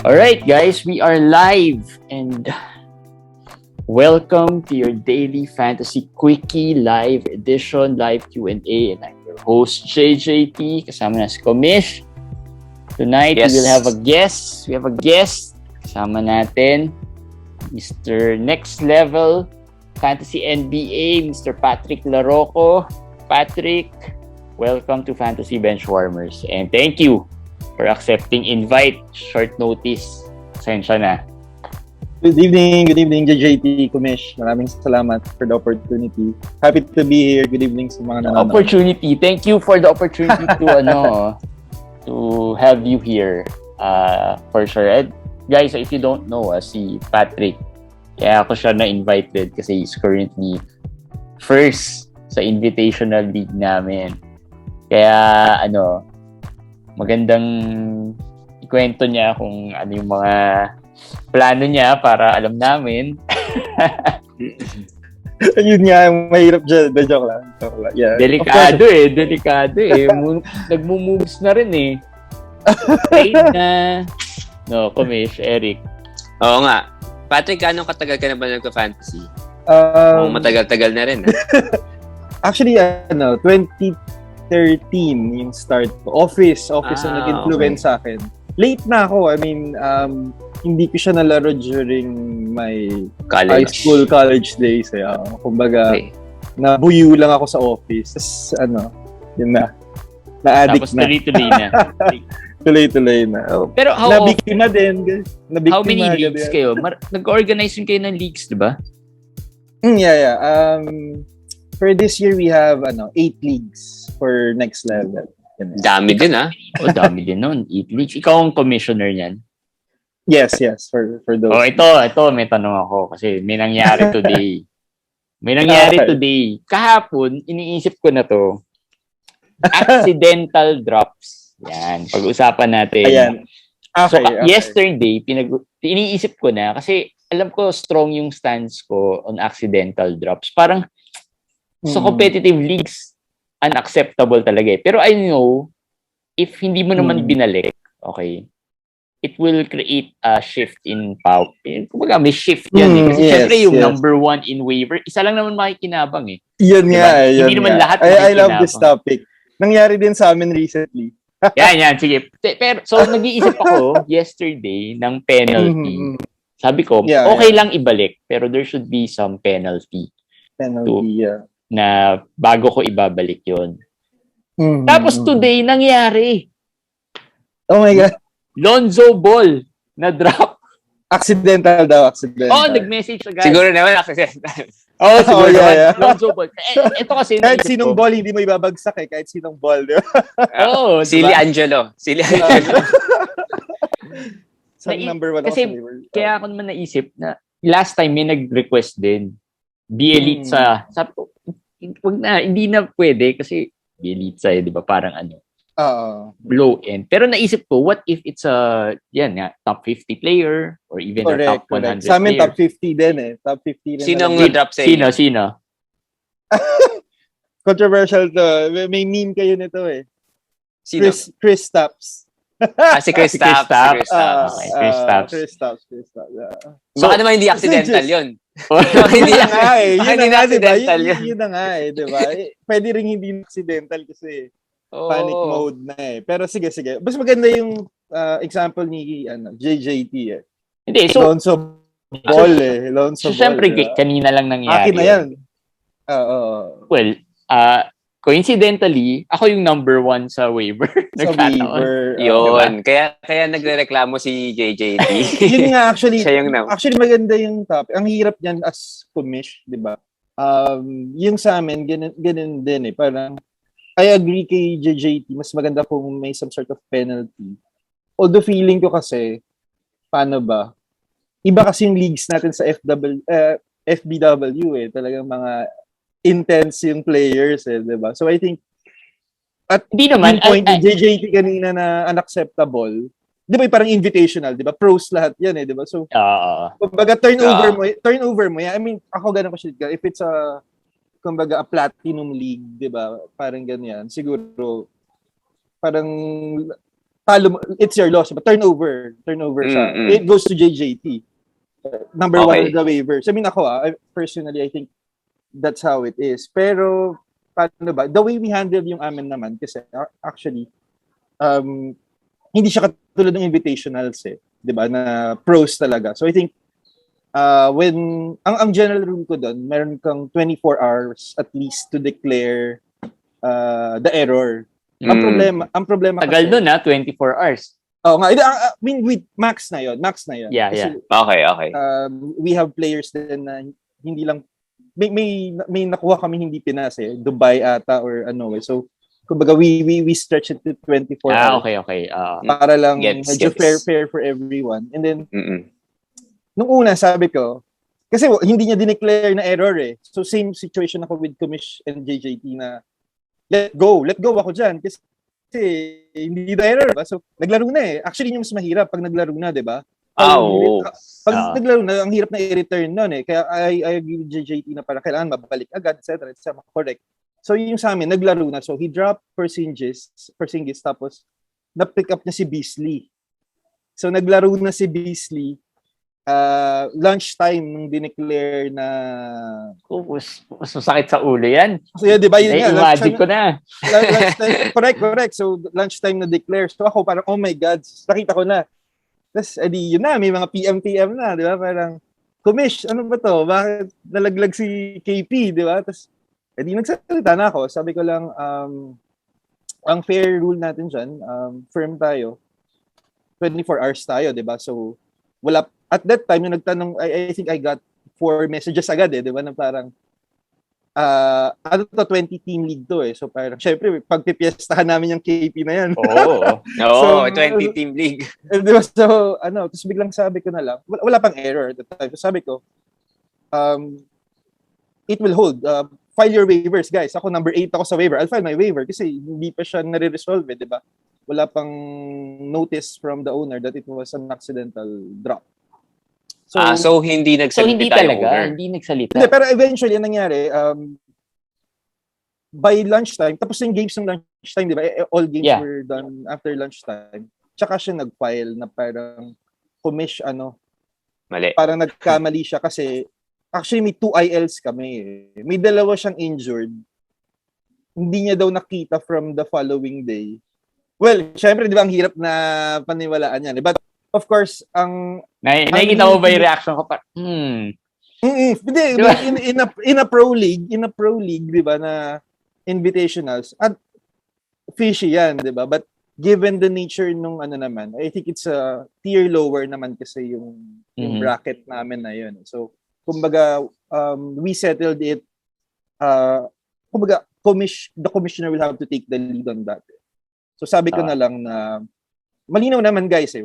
Alright guys, we are live and welcome to your daily fantasy quickie live edition, live Q&A, and I'm your host JJT, kasama na si Komish. Tonight we will have a guest. We have a guest kasama natin, Mr. Next Level Fantasy NBA, Mr. Patrick Laroco. Patrick, welcome to Fantasy Benchwarmers and thank you for accepting invite, short notice. Pasensya na. Good evening, JJT, Kumish. Maraming salamat for the opportunity. Happy to be here. Good evening sa mga nanonood. Opportunity. Thank you for the opportunity to to have you here. For sure. And guys, if you don't know, si Patrick, kaya ako siya na-invited kasi he's currently first sa Invitational League namin. Kaya magandang ikwento niya kung ano yung mga plano niya para alam namin. Yun nga, mahirap dyan. Joke lang. Yeah. Delikado eh. Nagmo-moves na rin eh. Trade na. No, Komish, Eric. Oo nga. Patrick, anong katagal ka na ba nagka-fantasy? Matagal-tagal na rin. Actually, 2013 yung start ko. Office ang nag-influence sa akin. Late na ako. I mean, hindi ko siya nalaro during my high school, college days. Kumbaga, nabuyo lang ako sa office. Tapos, yun na. Na-addict tapos na. Tuloy-tuloy na. Pero nabiktima din. How many leagues kayo? Nag-organize yun kayo ng leagues, di ba? Yeah. For this year, we have 8 leagues for next level. Dami din, ha? Dami din nun. 8 leagues. Ikaw ang commissioner niyan? Yes. For those. Ito, may tanong ako kasi may nangyari today. Today. Kahapon, iniisip ko na to. Accidental drops. Yan. Pag-usapan natin. Ayan. Yesterday, iniisip ko na kasi alam ko strong yung stance ko on accidental drops. Parang sa competitive leagues, unacceptable talaga eh. Pero I know, if hindi mo naman binalik, okay, it will create a shift in power. Kumbaga, may shift yan eh. Kasi syempre yung number 1 in waiver, isa lang naman makikinabang eh. Yun diba? nga. Hindi naman lahat I love this topic. Nangyari din sa amin recently. yan. Sige. Pero, so, nag-iisip ako yesterday ng penalty. Sabi ko, okay lang ibalik, pero there should be some penalty. Na bago ko ibabalik yun. Tapos today, nangyari. Oh my God. Lonzo Ball na drop. Accidental. Nag-message sa guy. Siguro naman accidental. Siguro naman. Yeah. Lonzo Ball. Ito kasi kahit sinong ball, hindi mo ibabagsak eh. Kahit sinong ball. Silly Angelo. Number 1 kasi kaya ako naman naisip na last time may nag-request din. Be elite sa sabi ko, wag na, hindi na pwede kasi Bielitsa di ba? Parang low end. Pero naisip ko, what if it's top 50 player or even a top 100 Sa amin, player? top 50 din eh. Top 50 rin. Sinong na-drop sa inyo? Sino? Controversial to. May meme kayo nito eh. Sino? Chris Stapps. Si Chris Stapps. Chris Stapps. Baka naman hindi accidental yun. Yun na nga eh. Yun na nga eh, diba? Pwede rin hindi accidental kasi panic mode na eh. Pero sige. Mas maganda yung example ni JJT eh. Hindi, so Lonzo Ball eh. Lonzo Ball. Siyempre, kanina lang nangyari. Akin na yan. Well, coincidentally, ako yung number 1 sa waiver. Sa waiver. Yun. Diba? Kaya nagrereklamo si JJT. Yun nga actually. Siya yung actually maganda yung topic. Ang hirap niyan as Kumish, di ba? Yung sa amin, ganun din eh. Parang, I agree kay JJT. Mas maganda kung may some sort of penalty. Although feeling ko kasi, paano ba? Iba kasi yung leagues natin sa FBW eh. Talagang mga intense yung players eh, diba? So I think at hindi naman point ni JJT kanina na unacceptable. 'Di ba parang invitational, 'di ba? Pros lahat 'yan eh, 'di ba? So kumbaga turnover mo, yan. I mean, ako ganun ko siya. If it's a kumbaga, a platinum league, di ba? Parang ganyan. Siguro, parang, it's your loss. But turnover siya. It goes to JJT. Number one on the waivers. I mean, personally, I think that's how it is. Pero, paano ba? The way we handle yung amin naman, kasi actually, hindi siya katulad ng invitationals di ba, na pros talaga. So I think when ang general rule ko doon, meron kang 24 hours at least to declare the error. Ang problema tagal kasi, nun 24 hours. Oh, nga. I mean, with max na yon. Yeah, kasi, Okay. We have players din na hindi lang may nakuha kami hindi Pinas Dubai ata or ano So kumbaga we stretch it to 24 hours. Okay. Para lang medyo fair for everyone. And then nung una sabi ko kasi hindi niya dineclare na error So same situation ako with Kumish and JJT na let go ako diyan kasi hindi na error ba? So naglaro na Actually yung mas mahirap pag naglaro na, 'di ba? Pag naglaro na, ang hirap na i-return nun Kaya I agree with JJT na para kailangan mabalik agad, etc. Correct. So yung sa amin, naglaro na. So he dropped Porzingis tapos na-pick up niya si Beasley. So naglaro na si Beasley. Lunchtime nung dineclare na... Mas masakit sa ulo yan. So yeah, di ba? Yun nga. Imagine ko na. Lunchtime, correct. So lunchtime na declare. So ako parang, oh my God, nakita ko na. Tapos, yun na, may mga PM na, di ba? Parang, Kumish, ano ba to? Bakit nalaglag si KP, di ba? Tapos, nagsalita na ako. Sabi ko lang, ang fair rule natin dyan, firm tayo, 24 hours tayo, di ba? So, wala, at that time, yung nagtanong, I think I got 4 messages agad di ba? Na parang, 20-team league to So parang, syempre, pagpipiestahan namin yung KP na yan. So, 20-team league. Diba? So, tapos biglang sabi ko na lang, wala pang error at that time. So sabi ko, it will hold. File your waivers, guys. Ako, number 8 ako sa waiver. I'll file my waiver kasi hindi pa siya nare-resolve, di ba? Wala pang notice from the owner that it was an accidental drop. So hindi nagsalita hindi talaga, hindi nagsalita. Hindi, pero eventually, ang nangyari, by lunchtime, tapos yung games ng lunchtime, di ba? All games were done after lunchtime. Tsaka siya nag-file na parang Kumish, mali. Parang nagkamali siya kasi actually may 2 ILs kami May 2 siyang injured. Hindi niya daw nakita from the following day. Well, syempre, di ba, ang hirap na paniwalaan yan. But, of course, nakikita mo ba yung reaction ko? Hindi, diba? in a pro league, di ba, na invitationals, at fishy yan, di ba? But, given the nature nung naman, I think it's a tier lower naman kasi yung bracket namin na yun. So, kumbaga, we settled it, kumbaga, the commissioner will have to take the lead on that. So sabi ko na lang na malinaw naman guys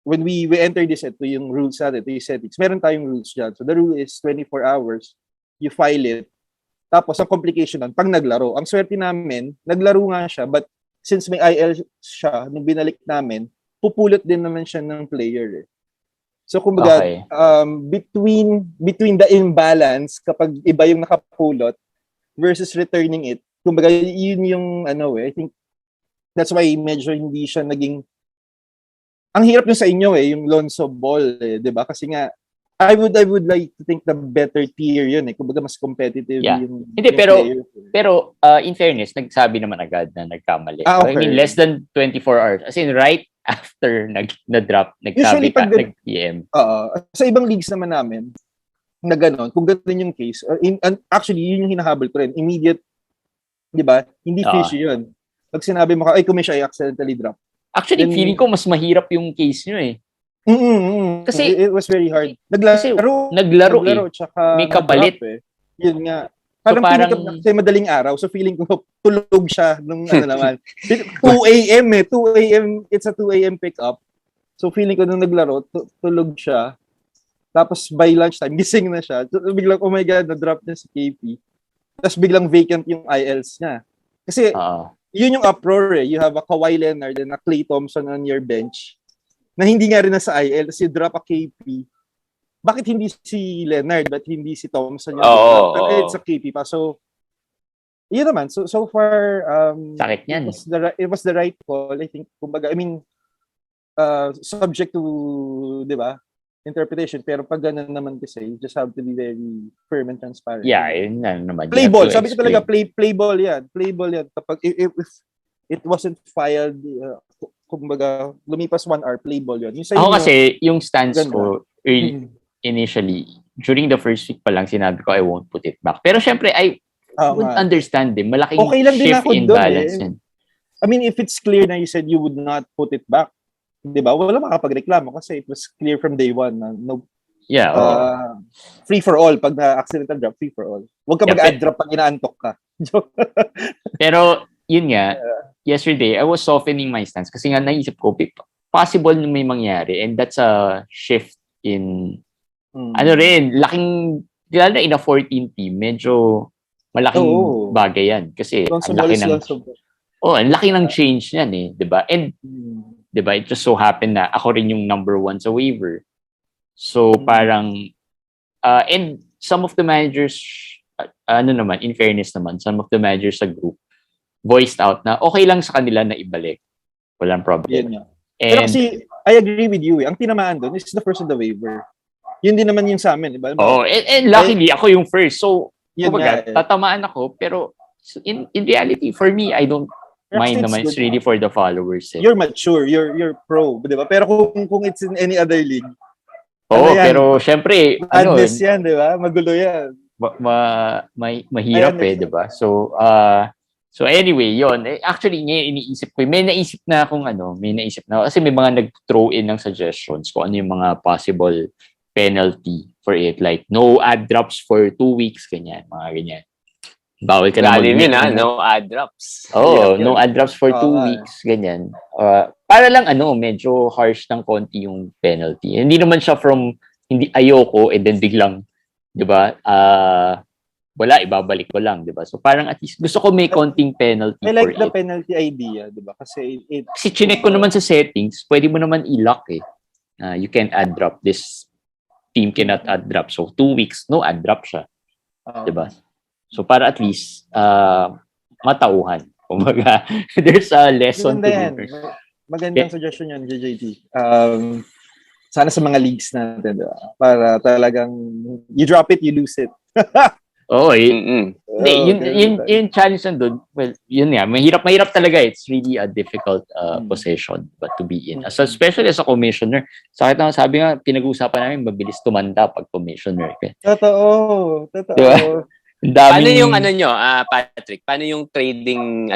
when we enter this ito yung rules natin, ito yung settings. Meron tayong rules dyan. So the rule is 24 hours, you file it. Tapos ang complication nun, pag naglaro. Ang swerte namin, naglaro nga siya, but since may IL siya, nung binalik namin, pupulot din naman siya ng player So kumbaga, between the imbalance kapag iba yung nakapulot versus returning it, kumbaga yun yung I think that's why medyo hindi siya naging ang hirap yung sa inyo yung Lonzo Ball 'di ba? Kasi nga I would like to think the better tier yun kumbaga mas competitive yung hindi yung pero in fairness nagsabi naman agad na nagkamali. Okay. I mean less than 24 hours as in right after na-drop nagsabi ka nag-PM. Sa ibang leagues naman namin na gano'n, kung gano'n yung case actually yun yung hinahabol ko rin immediate 'di ba? Hindi fishy yun. Pag sinabi mo ay Kumish ay accidentally drop. Actually, feeling ko mas mahirap yung case nyo Kasi it was very hard. Naglaro tsaka may kapalit. Yun nga. Parang kasi madaling araw. So feeling ko tulog siya nung naman. 2 a.m. 2 a.m. It's a 2 a.m. pick up. So feeling ko nung naglaro, tulog siya. Tapos by lunchtime, gising na siya. So, biglang, oh my God, na-drop niya si KP. Tapos biglang vacant yung ILs niya. Kasi yun yung uproar You have a Kawhi Leonard and a Klay Thompson on your bench na hindi nga rin nasa IL. Tapos you drop a KP. bakit hindi si Leonard, but hindi si Thompson yung pero it's a KP pa. So, yun naman. So far, sakit niyan. It was the right call. I think, kumbaga, I mean, subject to, di ba, interpretation. Pero pag ganun naman kasi, you just have to be very firm and transparent. Yeah, yun na naman. Play ball. Sabi ko talaga, play ball yan. Play ball yan. Kapag, if it wasn't filed, kumbaga, lumipas 1 hour, play ball yun. Ako kasi, yung stance ko, initially, during the first week pa lang, sinabi ko, I won't put it back. Pero syempre, I would understand din. Malaking okay lang shift in balance yan. I mean, if it's clear na you said you would not put it back, di ba? Wala makapagreklamo kasi it was clear from day one na no, free for all. Pag na-accidental drop, free for all. Huwag ka mag-add drop pag inaantok ka. Pero, yun nga, yesterday, I was softening my stance kasi nga naisip ko, possible na may mangyari and that's a shift in laking, lalo na in a 14 team, medyo malaking bagay yan. Kasi ang laki ng change niyan eh, di ba? And, di ba, it just so happened na ako rin yung number 1 sa waiver. So, parang, and some of the managers, in fairness naman, some of the managers sa group voiced out na okay lang sa kanila na ibalik. Walang problem. Pero kasi, I agree with you eh. Ang tinamaan doon is the first of the waiver. Yun din naman yung sa amin, di ba? And luckily, ako yung first. So, kumbaga, tatamaan ako. Pero, in reality, for me, I don't mind naman. It's really for the followers. Eh. You're mature. You're pro, di ba? Pero kung it's in any other league, pero syempre, madness yan, di ba? Magulo yan. Mahirap di ba? So anyway, yon. Actually, ngayon iniisip ko, may naisip na kasi may mga nag-throw in ng suggestions kung ano yung mga possible penalty for it. Like, no ad drops for 2 weeks, ganyan, mga ganyan. Bawal ka na no ad drops. No ad drops for 2 weeks, ganyan. Para lang, medyo harsh ng konti yung penalty. Hindi naman siya from, hindi ayoko, and then biglang, di ba, wala, ibabalik ko lang, di ba? So parang at least gusto ko may konting penalty I like the penalty idea, di ba? Kasi chinek ko naman sa settings, pwede mo naman i-lock eh. You can add drop. This team cannot add drop. So 2 weeks, no add drop siya. Di ba? So para at least matauhan. Kumbaga, there's a lesson to learn. Magandang suggestion yun, JJT. Sana sa mga leagues natin, diba? Para talagang you drop it, you lose it. Yung challenge nandun, well, yun nga, mahirap talaga. It's really a difficult position but to be in. So, especially as a commissioner, sakit na sabi nga, pinag-uusapan namin, mabilis tumanda pag commissioner. Totoo. Diba? Paano yung Patrick? Paano yung trading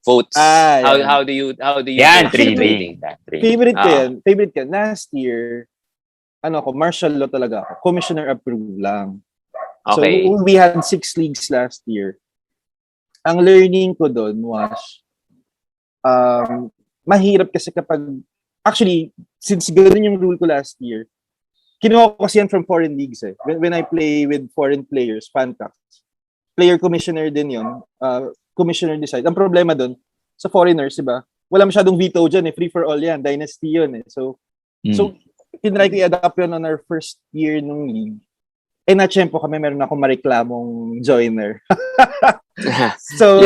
votes? How do you trading? Favorite ko yan. Last year, martial law talaga ako. Commissioner approved lang. Okay. So, we had 6 leagues last year. Ang learning ko doon was, mahirap kasi actually, since ganoon yung rule ko last year, kinuha ko kasi yan from foreign leagues eh. When I play with foreign players, Fantax, player commissioner din yun, commissioner decide. Ang problema doon, sa foreigners, diba, wala masyadong veto dyan eh, free for all yan, dynasty yun eh. So tinry ko i-adapt yun on our first year nung league. Na-tsempo kami, meron akong mareklamong joiner. So,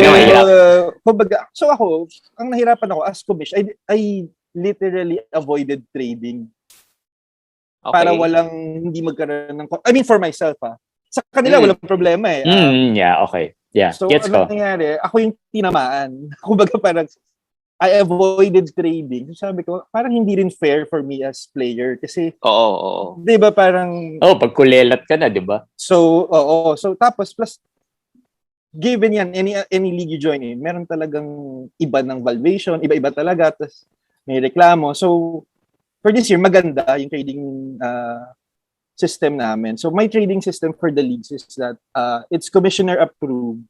so ako, ang nahirapan ako as commish, I literally avoided trading. Okay. Para hindi magkaroon ng... I mean, for myself, Sa kanila, walang problema eh. Okay. Yeah, so, ano nangyari? Ako yung tinamaan. Kumbaga parang, I avoided trading. So, sabi ko, parang hindi rin fair for me as player. Kasi, di ba parang... pag kulelat ka na, di ba? So, So, tapos, plus, given yan, any league you join in, meron talagang iba ng valuation, iba-iba talaga, tapos may reklamo. So, for this year, maganda yung trading system namin. So, my trading system for the leagues is that it's commissioner approved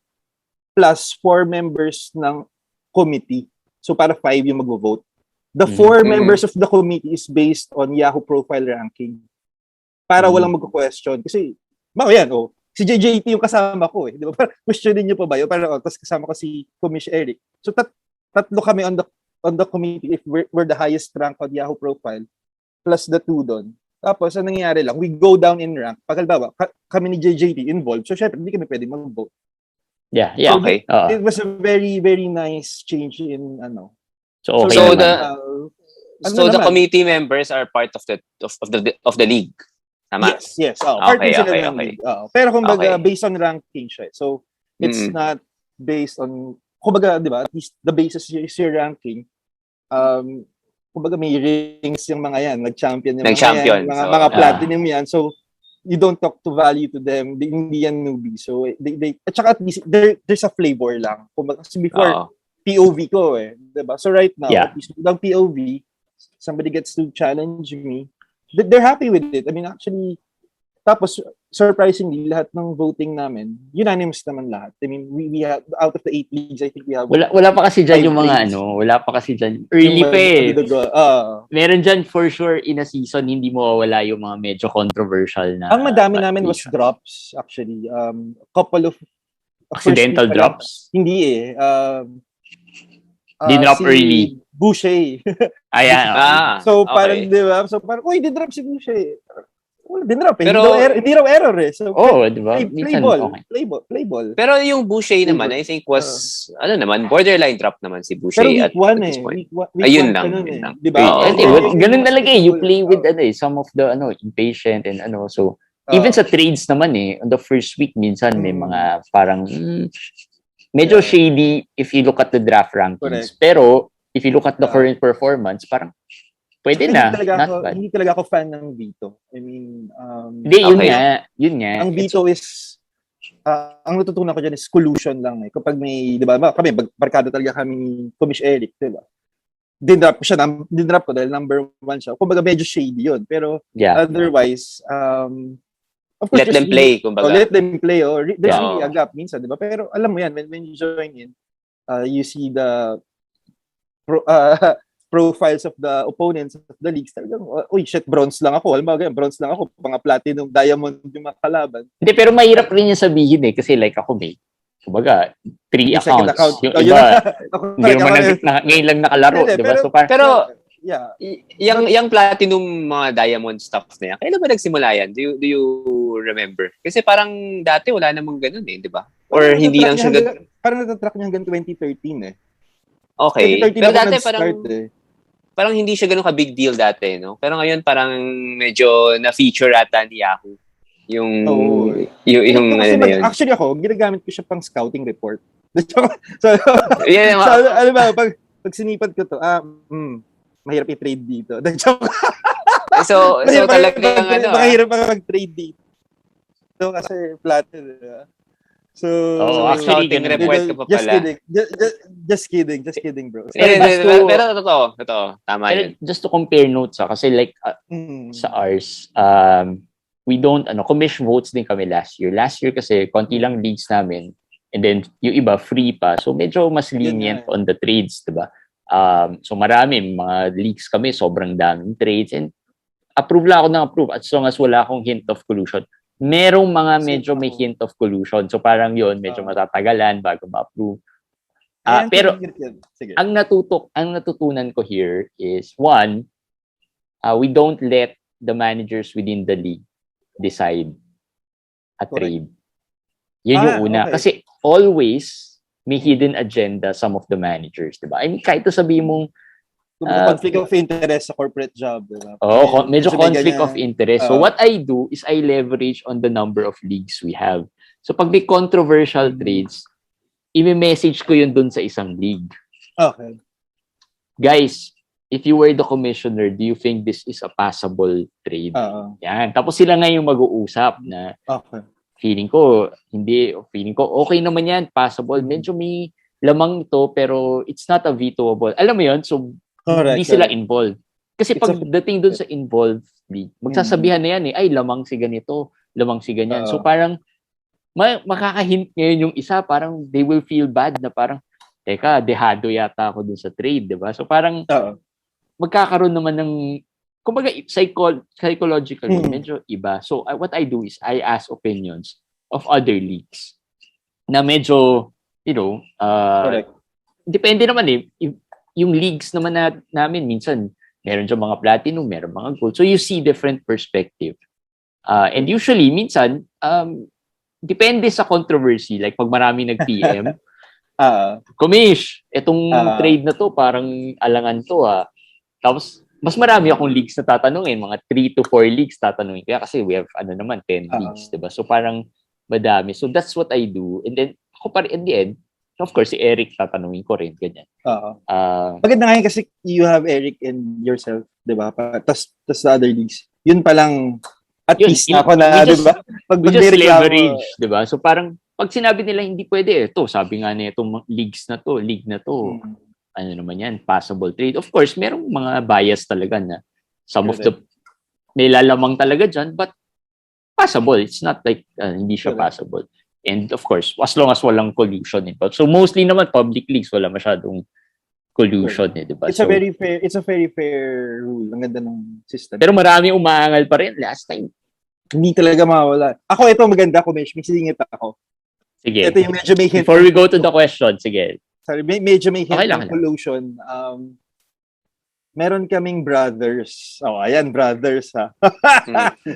plus 4 members ng committee. So, para 5 yung mag-vote. The 4 members of the committee is based on Yahoo profile ranking. Para walang mag-question. Kasi, si JJT yung kasama ko eh. Di ba? Questionin niyo pa ba yun? Tapos kasama ko si Commish Eric. So, tatlo kami on the committee if we're the highest rank on Yahoo profile. Plus the 2 doon. Tapos, ang nangyayari lang, we go down in rank. Pag halimbawa, kami ni JJT involved, so syempre, hindi kami pwede mag-vote. Yeah. So, Okay. It was a very, very nice change in, So, okay So, naman. the committee members are part of the league. Tama? Yes. Part Okay, sila okay, ng okay. league. Pero kumbaga, Okay. based on ranking siya. So, it's not based on, kumbaga, di ba, at least the basis is your ranking. Kumbaga, may rings yung mga yan. Nag-champion yung Nag-champion. mga yan. So, Mga platinum yan. So, you don't talk to value to them. Hindi yan newbie. So, at saka at least, there's a flavor lang. Kumbaga, kasi before, POV ko diba? So, right now, at least, without POV, somebody gets to challenge me, they're happy with it. I mean, actually, tapos, surprisingly, lahat ng voting namin, unanimous naman lahat. I mean, we have, out of the 8 leagues, I think we have... Wala pa kasi dyan yung mga trades. wala pa kasi dyan. Early pa eh. Meron dyan for sure in a season, hindi mo wala yung mga medyo controversial na... Ang madami namin was drops, actually. Couple of... Accidental drops? Hindi Dinrop early. Boucher. Ayan. So, parang, di ba? So, parang, uy, dinrop si Boucher. Well, dinrop eh. Pero, hindi raw error eh. So, di ba? Play ball. Pero yung Boucher naman, I think was, borderline drop naman si Boucher. Pero week 1 eh. Ayun lang. Di ba? Ganun talaga eh. You play with some of the impatient and so, even sa trades naman on the first week, minsan may mga parang, medyo shady if you look at the draft rankings. Correct. Pero, if you look at the current performance, parang, pwede na. Hindi talaga ako fan ng Vito. I mean, hindi, yun nga. Ang Vito is, ang natutunan ko dyan is collusion lang eh. Kapag may, di ba, kami, barkada talaga kami ni Kumish Eric, di ba? Dinrap ko dahil number 1 siya. Kumbaga medyo shady yun. Pero, otherwise, of course, let them play, kumbaga. Let them play. There's really a gap minsan, di ba? Pero alam mo yan, when you join in, you see the profiles of the opponents of the leagues. Talagang, uy, shit, bronze lang ako. Alam mo, bronze lang ako. Mga platinum, diamond yung mga kalaban. Hindi, pero mahirap rin yung sabihin eh. Kasi like ako may, kumbaga, 3 accounts. Yung iba, hindi ngayon lang nakalaro. Diba? Pero yung platinum mga diamond stuff na yan, kailan ba nagsimula yan? Do you remember? Kasi parang dati wala namang ganun di ba? Or hindi lang siya parang natatrack niya hanggang 2013 Okay. Pero dati parang hindi siya ganun ka-big deal dati, no? Pero ngayon parang medyo na-feature ata ni Yahoo. Yung Actually ako, ginagamit ko siya pang scouting report. Alam ba, pag sinipad ko to, mahirap i-trade dito. so talagang mahirap mag-trade dito. So, kasi platinum, So, actually, report ka pa pala. Just kidding, bro. Pero totoo. Tama yun. Just to compare notes, kasi like, sa ours, we don't, commission votes din kami last year. Last year kasi, konti lang leagues namin. And then, yung iba, free pa. So, medyo mas lenient on the trades, diba? So marami, mga leaks kami, sobrang daming trades, and approve lang ako ng approve as long as wala akong hint of collusion. Merong mga medyo may hint of collusion, so parang yun, medyo matatagalan bago ma-approve. Pero ang natutunan ko here is, one, we don't let the managers within the league decide a trade. Yun yung una. Kasi always may hidden agenda some of the managers, diba? I mean, kahit to sabihin mong conflict of interest sa corporate job, diba? Medyo conflict of interest. So what I do is I leverage on the number of leagues we have. So pag may controversial trades, i-message ko yun dun sa isang league. Okay. Guys, if you were the commissioner, do you think this is a passable trade? Yan. Tapos sila nga yung mag-uusap na feeling ko okay naman yan, passable. Medyo may lamang ito, pero it's not a vetoable. Alam mo yun? So, hindi sila involved. Kasi pag dating dun sa involved league, magsasabihan na yan ay lamang si ganito, lamang si ganyan. So, parang makakahint ngayon yung isa, parang they will feel bad na parang, teka, dehado yata ako dun sa trade, diba? So, parang magkakaroon naman ng kumbaga, psychologically, medyo iba. So, what I do is, I ask opinions of other leagues na medyo, depende naman yung leagues naman namin, minsan, Meron dyan mga platinum, meron mga gold. So you see different perspective. And usually, minsan, depende sa controversy. Like pag marami nag-PM, Kumish, itong trade na to, parang alangan to Tapos, mas marami akong leagues na tatanungin. Mga 3 to 4 leagues tatanungin. Kaya kasi we have, 10 leagues, diba? So parang madami. So that's what I do. And then, ako pa rin, in the end, of course, si Eric tatanungin ko rin, ganyan. Maganda nga yun kasi you have Eric and yourself, diba? Tas the other leagues. Yun palang, at least na ako na, diba? Pag we just leverage, diba? So parang, pag sinabi nila hindi pwede, sabi nga niya itong league na to, ano naman yan, passable trade. Of course, merong mga bias talaga na some of the may lalamang talaga dyan, but passable. It's not like hindi siya passable. And of course, as long as walang collusion. So mostly naman, public leagues, wala masyadong collusion. Diba? It's a very fair rule. Ang ganda ng system. Pero marami umaangal pa rin last time. Hindi talaga mawala. Ako, ito maganda ko, Mesh. May singit ako. Sige. Ito yung medyo may hint. Before we go to the question, sige. Sorry, medyo may hint ng pollution. Meron kaming brothers. Ayan, brothers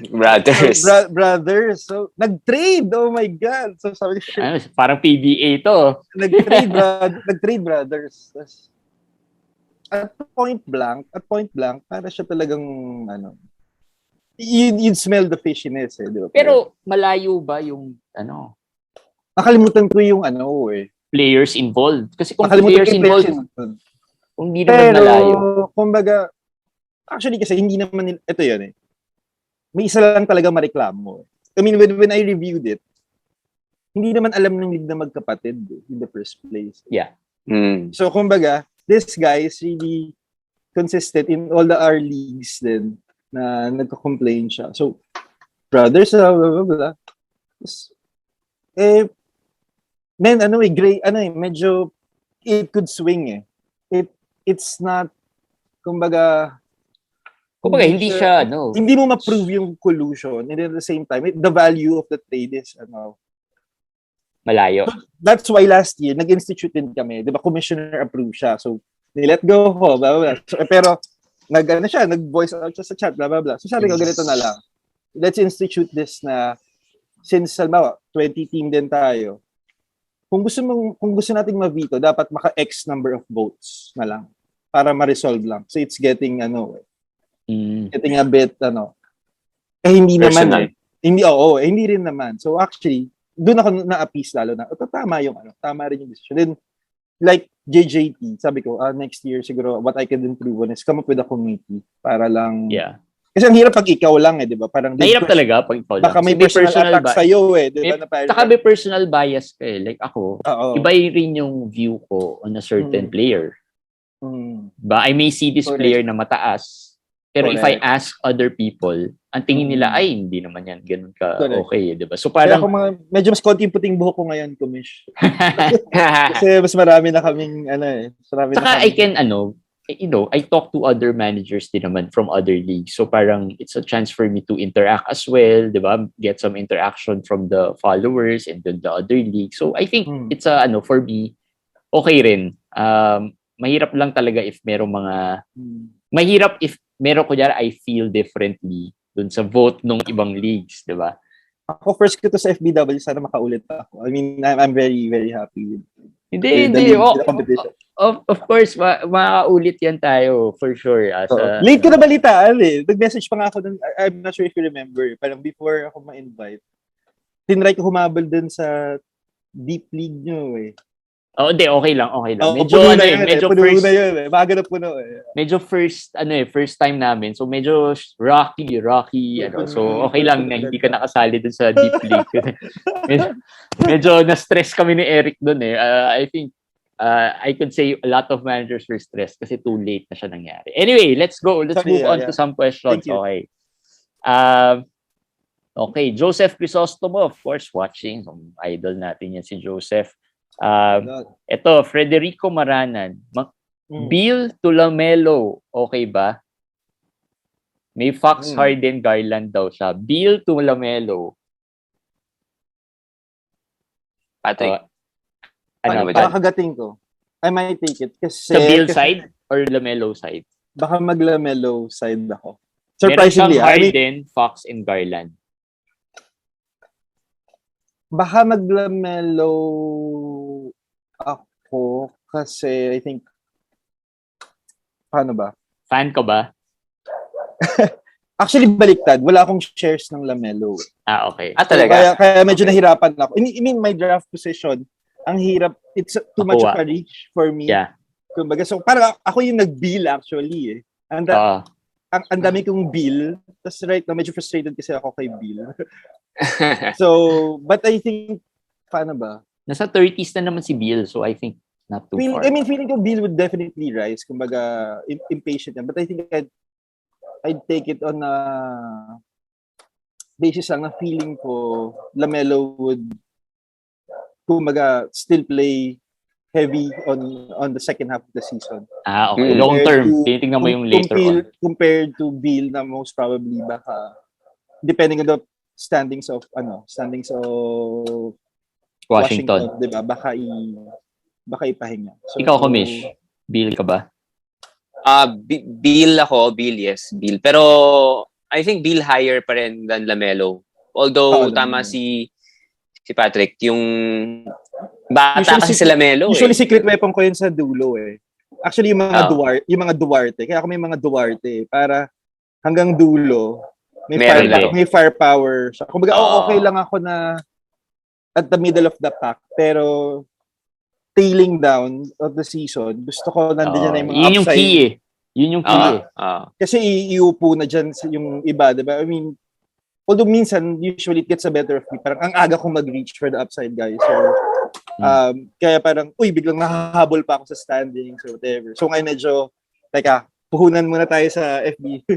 Brothers. Brothers. So, nag-trade. Oh my God. So, sabi parang PBA to. Nag-trade brothers. At point blank, para siya talagang, you'd smell the fishiness, diba? Pero, malayo ba yung, nakalimutan ko yung players involved. Kasi kung players involved, kung hindi naman malayo. Kumbaga, actually kasi hindi naman, ito yun may isa lang talaga mareklamo. I mean, when I reviewed it, hindi naman alam ng league na magkapatid in the first place. Yeah. So, kumbaga, this guy is really consistent in all the our leagues din na nagko-complain siya. So, brothers, blah, blah, blah. Medyo it could swing It's not, kumbaga hindi siya, hindi mo ma-prove yung collusion, and at the same time, the value of the trade is, malayo. That's why last year, nag-institute din kami, di ba, commissioner approve siya, so, ni-let go ko, blah, blah, blah. So, pero, nag-voice out siya sa chat, blah, blah, blah. So, sabi ko, ganito na lang. Let's institute this na, since, 20 team din tayo, kung gusto nating ma-veto, dapat maka-X number of votes na lang para ma-resolve lang. So it's getting getting a bit hindi personal. Naman hindi rin naman. So actually, doon ako na-appease lalo na tama yung tama rin yung decision. Then like JJT, sabi ko, next year siguro what I can improve on is come up with a committee para lang Kasi ang hirap pag ikaw lang di ba? Parang mahirap talaga pag ikaw lang. Baka may personal attack sa'yo di ba? Saka may personal bias ka Like ako, iba rin yung view ko on a certain player. Ba, I may see this player na mataas, pero if I ask other people, ang tingin nila, ay, hindi naman yan ganun ka okay, di ba? So parang... Kaya medyo mas konti yung puting buhok ko ngayon, Kumish. Kasi mas marami na kaming, Saka I can, I talk to other managers din naman from other leagues. So parang it's a chance for me to interact as well, di ba? Get some interaction from the followers and then the other leagues. So I think it's for me, okay rin. Mahirap lang talaga if merong mga... Mahirap if meron kunyari I feel differently dun sa vote ng ibang leagues, di ba? Ako first ko to sa FBW, sana makaulit ako. I mean, I'm very, very happy with Hindi. Of course, makaulit yan tayo for sure. Late ko na balitaan Nag-message pa nga ako dun. I'm not sure if you remember. Parang before ako ma-invite, tinry ko humabol dun sa deep league nyo Hindi, okay lang. Medyo first na yun Baga na puno Medyo first time namin. So medyo rocky. So okay lang na hindi ka nakasali dun sa deep league. medyo na-stress kami ni Eric dun I think I could say a lot of managers were stressed kasi too late na siya nangyari. Anyway, let's go. Let's move on to some questions. Okay. Okay, Joseph Crisostomo, of course, watching. Idol natin yan si Joseph. Ito, Frederico Maranan. Bill Tulamelo, okay ba? May Fox Harden Garland daw siya. Bill Tulamelo. Patrick. Pakakagating ko. I might take it. Kasi, sa Bill side or Lamelo side? baka mag-Lamelo side ako. Meron siyang Surprisingly, Harden, Fox, and Garland. baka mag-Lamelo ako kasi I think, paano ba? Fan ka ba? Actually, baliktad. Wala akong shares ng Lamelo. Okay. Talaga? Kaya medyo nahirapan ako. I mean, my draft position, ang hirap. It's too much of a reach for me. Yeah. Kumbaga, so parang ako yung nag-bill actually eh. Ang dami kong bill. Tapos right now, medyo frustrated kasi ako kay Bill. So, but I think, paano ba? Nasa 30s na naman si Bill, so I think not too far. I mean, feeling ko Bill would definitely rise. Kumbaga, impatient yan. But I think I'd take it on a basis lang na feeling ko Lamelo would, kumbaga, still play heavy on the second half of the season. Okay. Long term. Tinitingnan mo yung later on. Compared to Bill na most probably baka, depending on the standings of Washington, diba? Baka ipahinga. So, ikaw, Kumish, Bill ka ba? Bill ako, Bill, yes, Bill. Pero I think Bill higher pa rin than Lamelo. Although tama si Patrick, yung bata kasi si Lamelo. Usually secret weapon ko yun sa dulo eh. Actually yung mga Duarte, kaya ako may mga Duarte para hanggang dulo may firepower siya. Kumbaga okay lang ako na at the middle of the pack, pero tailing down of the season, gusto ko nandiyan na yung mga upside. Yun yung key eh. Yun yung key eh. Kasi iupo na dyan yung iba, diba? I mean, although minsan, usually it gets a better of me. Parang ang aga kong mag-reach for the upside, guys. So, kaya parang, biglang nahahabol pa ako sa standings or whatever. So ngayon medyo, puhunan muna tayo sa FB.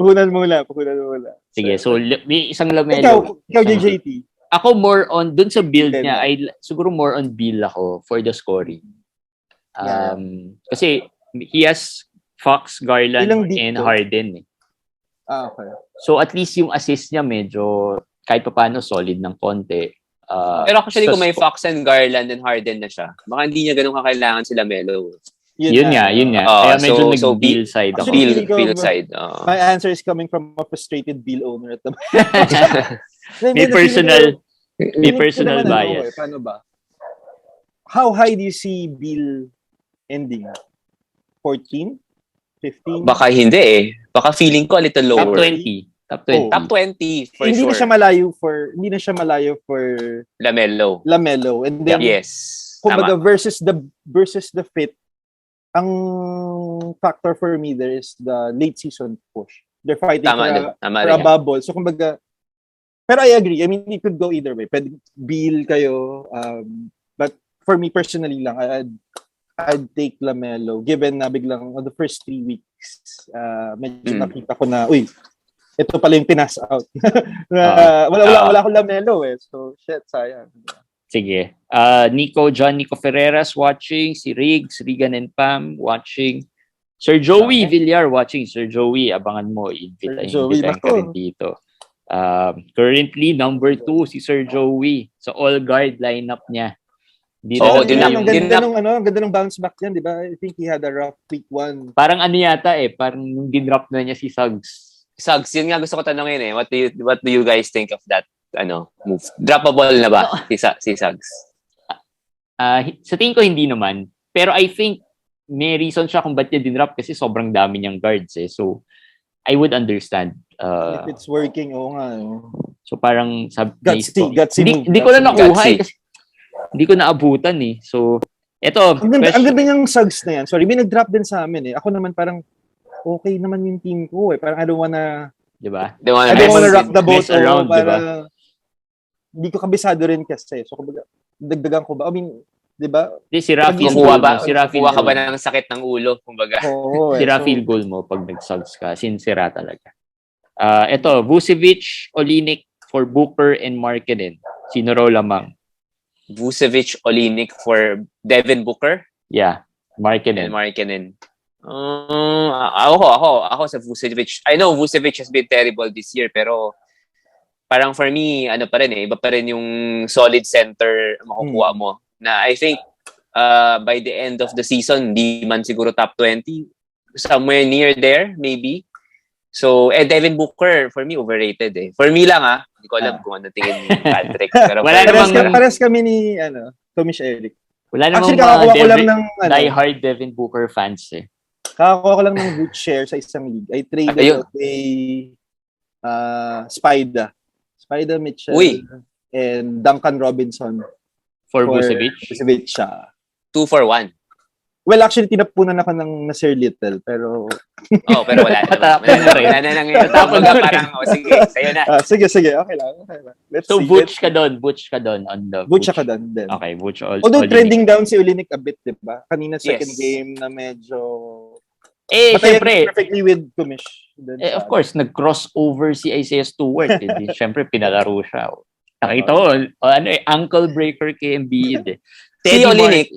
Puhunan muna. Sige, so may isang Lamelo. Ikaw JJT. Ako more on, dun sa build niya, siguro more on Bill ako for the scoring. Kasi he has Fox, Garland, and Harden. Okay. So at least yung assist niya medyo kahit pa paano solid ng konti. Pero actually kung may Fox and Garland and Harden na siya, baka hindi niya ganun kakailangan sila Melo. Yun nga. Kaya medyo nag-Bill side ako. Bill side. My answer is coming from a frustrated Bill owner at the moment. May personal bias. Paano ba? How high do you see Bill ending? 14? 15? Baka hindi eh. Baka feeling ko a little lower. Top 20. Top 20 for hindi sure. Hindi na siya malayo for Lamelo. And then kumbaga versus the fit, ang factor for me there is the late season push. They're fighting for a bubble. So kumbaga, pero I agree. I mean, it could go either way. Pwede Bill kayo. But for me personally lang, I'd take Lamelo. Given na biglang on the first 3 weeks, medyo nakita ko na, ito pala yung pinas out. Wala akong Lamelo eh. So, shit, sayang. Sige. John Nico Ferreras watching. Si Riggs, Regan and Pam watching. Sir Joey Villar watching. Sir Joey, abangan mo. Invitahin ka rin dito. Currently, number 2, si Sir Joey. Sa all-guard lineup niya. Ang ganda ng bounce back niyan, di ba? I think he had a rough week 1. Parang yata eh. Parang dinrop na niya si Suggs. Yun nga gusto ko tanongin eh. What do you guys think of that move? Droppable na ba si Suggs? Sa tingin ko hindi naman. Pero I think may reason siya kung ba't niya dinrop kasi sobrang dami niyang guards eh. So, I would understand. If it's working, nga. So, parang hindi ko na nakuha eh. Kasi hindi ko naabutan eh. So, eto. Ang ganda niyang Suggs na yan. Sorry, may nag-drop din sa amin eh. Ako naman parang, okay naman yung team ko eh. Parang I don't wanna... Diba? I don't wanna rock the boat around, diba? Hindi ko kabisado rin kasi. So, kumbaga, dagdagan ko ba? I mean, diba? Si Rafi, kuha ka ba ng sakit ng ulo? Kumbaga. Si Rafi goal mo pag nag-subs ka. Sincera talaga. Ito, Vucevic, Olynyk for Booker and Markkanen. Sino raw lamang? Vucevic, Olynyk for Devin Booker? Yeah. Markkanen. Ako sa Vucevic. I know Vucevic has been terrible this year, pero parang for me, pa rin eh, iba pa rin yung solid center makukuha mo. Na I think by the end of the season, di man siguro top 20. Somewhere near there, maybe. So, Devin Booker, for me, overrated eh. For me lang hindi ko alam kung ano tingin ni Patrick. Pero Wala namang... Pares kami ni, Tomish Eric. Wala namang actually, kakakuha ko lang ng, die-hard Devin Booker fans eh. Kakakuha ko lang ng root share sa isang league. I traded kay Spida Mitchell and Duncan Robinson for Vucevic siya. 2 for 1. Well, actually, tinapunan ako ng Nasir Little, pero... pero wala na naman. Wala na nangyayari. Tapos parang, sige, sa'yo na. Sige, okay lang. Let's see. Butch ka doon on the... Butch ka doon. Okay, Butch all. Although trending down si Olynyk a bit, diba? Kanina second game na medyo... Syempre. Perfectly with Kumish. Of course, nag-crossover si Isaiah Stewart. Syempre, pinalaro siya. Nakita ko, ankle breaker kay Embiid eh. Si Olynyk,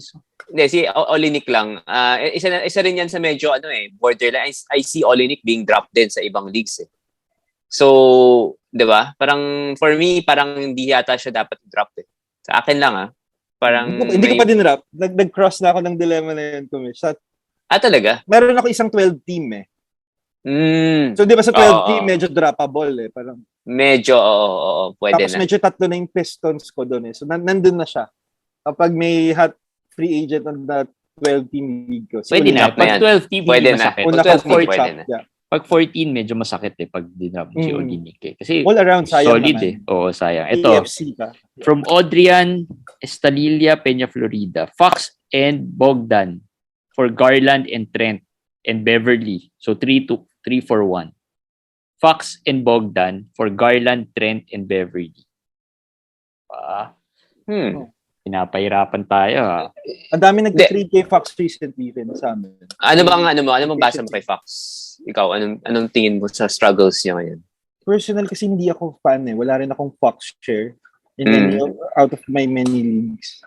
si Olynyk lang. Isa rin yan sa medyo borderline. I see Olynyk being dropped din sa ibang leagues eh. So, 'di ba? Parang for me, parang hindi yata siya dapat drop eh. Sa akin lang Parang hindi ko pa din drop. Nag-cross na ako ng dilemma na yun, Kumish. Talaga? Meron ako isang 12 team eh. So, 'di ba sa 12 team medyo droppable eh, parang medyo pwede tapos na. Medyo tatlo na yung Pistons ko doon eh. So, nandun na siya. Kapag may hot free agent on that 12-team league ko. Pwede na. Pag 12-team, pwede na. Pag 14, medyo masakit eh. Pag dinrap si Olynyk eh. Kasi all around, sayang solid naman. Oo, sayang. Ito, from Adrian Estalilla, Peña, Florida. Fox and Bogdan for Garland and Trent and Beverly. So 3-4-1. Fox and Bogdan for Garland, Trent, and Beverly. Pinapahirapan tayo. Ang dami nag-trade kay Fox recently din sa amin. Ano bang basa mo kay Fox? Ikaw, anong tingin mo sa struggles niya ngayon? Personal kasi hindi ako fan eh. Wala rin akong Fox share in any out of my many leagues.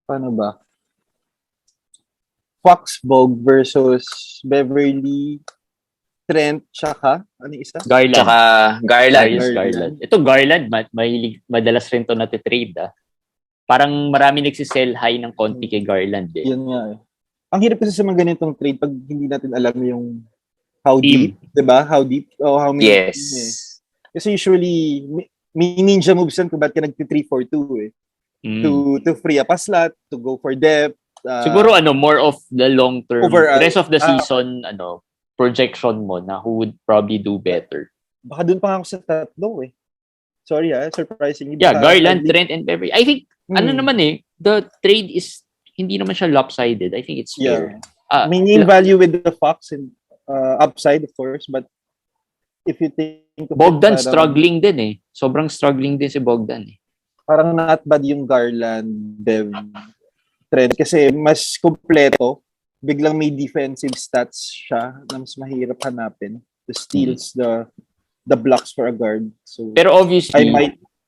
Paano ba? Fox Bog versus Beverly, Trent, tsaka, ano yung isa? Garland. Tsaka Garland. Ito Garland, madalas rin to natitrade Parang marami nagsisell high ng konti kay Garland eh. Yun nga eh. Ang hirap kasi sa mga ganitong trade pag hindi natin alam yung how deep, diba? How deep o how many yes. team eh. Kasi usually, may ninja moves yan kung ba't ka nag-3-4-2 eh. To free up a slot, to go for depth. Siguro more of the long term, rest of the season, projection mo na who would probably do better. Baka dun pa ako sa tatlo eh. Sorry surprisingly. Yeah, Garland, Trent, and Beverly. I think, the trade is, hindi naman siya lopsided. I think it's fair. May name value with the Fox and upside, of course, but if you think... Bogdan struggling din eh. Sobrang struggling din si Bogdan eh. Parang not bad yung Garland, Bev, Trent. Kasi mas kompleto. Biglang may defensive stats siya na mas mahirap hanapin. The steals, the blocks for a guard. So pero obviously,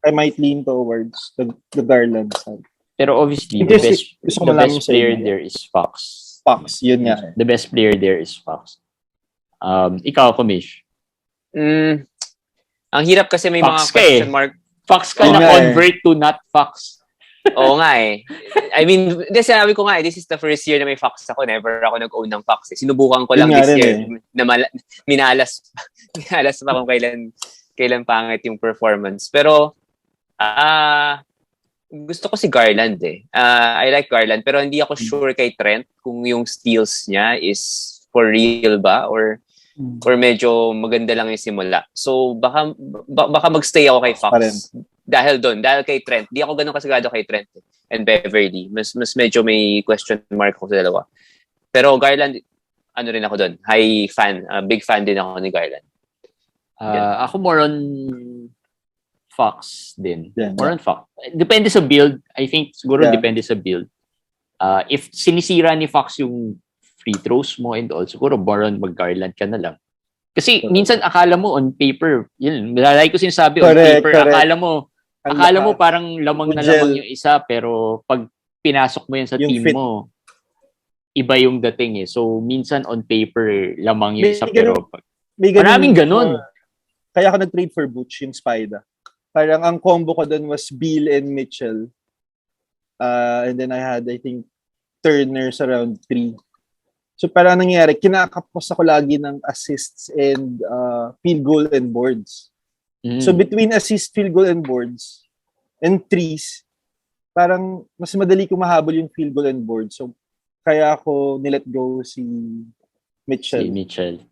I might lean towards the Garland side. Pero obviously, the best player there is Fox. Fox, yun nga. The best player there is Fox. Ikaw, Kumish. Ang hirap kasi may Fox mga question mark. Fox ka na convert to not Fox. Oo nga eh. I mean, sinabi ko nga this is the first year na may Fox ako. Never ako nag-own ng Fox eh. Sinubukan ko lang this year na minalas pa kung kailan pangit yung performance. Pero, gusto ko si Garland eh. I like Garland pero hindi ako sure kay Trent kung yung steals niya is for real ba or medyo maganda lang yung simula. So, baka magstay ako kay Fox. Dahil kay Trent. Di ako ganun kasagado kay Trent and Beverly. Mas medyo may question mark ako sa dalawa. Pero Garland, rin ako doon. Big fan din ako ni Garland. Ako more on Fox din. More on Fox. Depende sa build. I think siguro depende sa build. If sinisira ni Fox yung free throws mo and all, siguro more on mag-Garland ka na lang. Kasi minsan akala mo on paper, yun, malalay ko sinasabi on paper, akala mo parang lamang na lamang yung isa, pero pag pinasok mo yan sa team mo, iba yung dating eh. So, minsan on paper, lamang yung isa, pero maraming ganun. Kaya ako nag-trade for Butch, yung Spida. Parang ang combo ko doon was Beal and Mitchell. And then I had, I think, Turners around 3. So parang nangyayari, kinakapos ako lagi ng assists and field goal and boards. So between assist, field goal, and boards, and threes, parang mas madali ko mahabol yung field goal and boards. So kaya ako nilet go si Mitchell.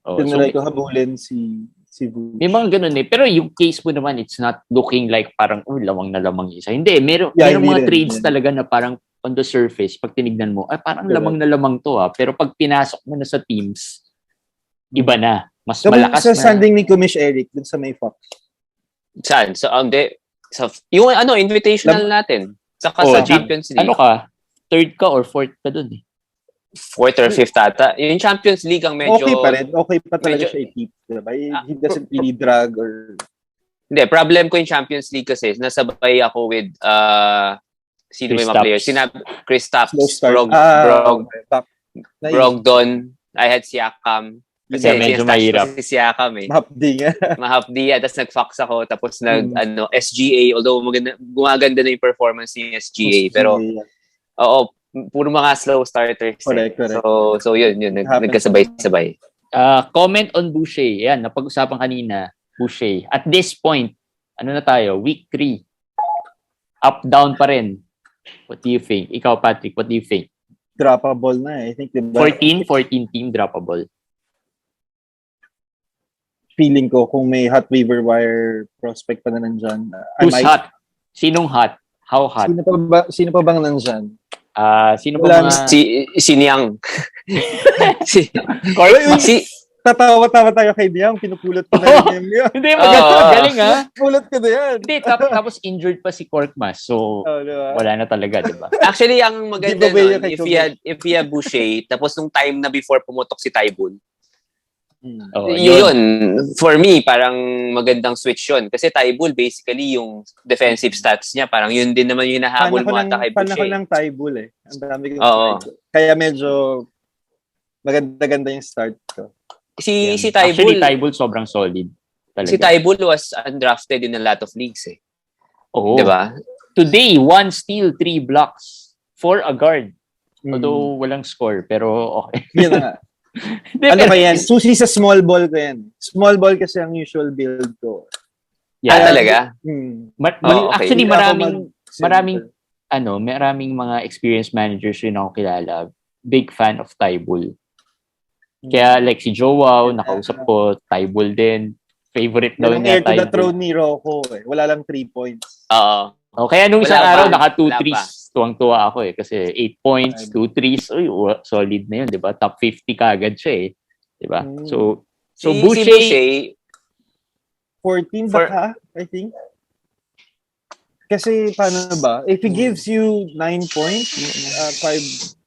Tinry ko habulin si Vuce. May mga ganun eh. Pero yung case mo naman, it's not looking like parang, lamang na lamang isa. Hindi, meron mga trades talaga na parang on the surface, pag tinignan mo, parang lamang na lamang to Pero pag pinasok mo na sa teams, iba na. Mas malakas na. Sa standing ni Kumish Eric, dun sa may Fox. Saan? Yung invitational natin. Saka sa Champions League. Ano ka? Third ka or fourth ka dun eh? Fourth or fifth ata. Yung Champions League ang medyo... Okay pa rin. Okay pa talaga siya i-keep. Diba? He doesn't really drag or... Hindi. Problem ko yung Champions League kasi nasabay ako with... sino may mga players? Kristaps, Brogdon. I had Siakam. Kasi medyo mahirap. Si Siakam eh. Mahapdi. Tapos nag-fax ako. Tapos SGA. Although gumaganda na yung performance ni SGA. Pero, puro mga slow starters. Correct. So yun. Nagkasabay-sabay. Comment on Boucher. Yan, napag-usapan kanina. Boucher. At this point, ano na tayo? Week 3. Up-down pa rin. What do you think? Ikaw, Patrick, what do you think? Droppable na I think. Diba? 14 team droppable. Feeling ko kung may hot waiver wire prospect pa na nandyan. Who's hot? Sinong hot? How hot? Sino pa bang nandyan? Sino pa mga... Si Niang. Tatawa-tawa tayo kay Niang. Pinupulot ko na rin niya. Hindi, magaling Pulot ko na yan. Hindi, tapos injured pa si Korkmaz. So, diba? Wala na talaga, diba? Actually, ang maganda nun, if he had Boucher, tapos nung time na before pumutok si Tybul, yun, for me, parang magandang switch yun. Kasi Tybul, basically, yung defensive stats niya, parang yun din naman yung nahabol mo ata kay Boucher. Panahon ng Tybul eh. Ang dami kong Tybul. Kaya medyo maganda-ganda yung start ko. Si Tybul, actually, Tybul sobrang solid. Talaga. Si Tybul was undrafted in a lot of leagues eh. Diba? Today, 1 steal, 3 blocks for a guard. Although walang score, pero okay. Yun nga. Ano ba yan? Susi sa small ball ko yan. Small ball kasi ang usual build ko. Yeah. Talaga? Okay. Actually, maraming mga experienced managers yun ako kilala. Big fan of Tybul. Kaya like si Joao, nakausap ko, Tybul din. Favorite daw niya, Tybul. Air to the throne ni Rocco eh. Wala lang 3 points. Kaya nung isang araw, naka 2 threes. Tuwang-tuwa ako eh. Kasi 8 points, 2 threes. Solid na yun, di ba? Top 50 kagad siya eh. Di ba? So Boucher... 14 baka, I think. Kasi paano ba? If he gives you 9 points, 5...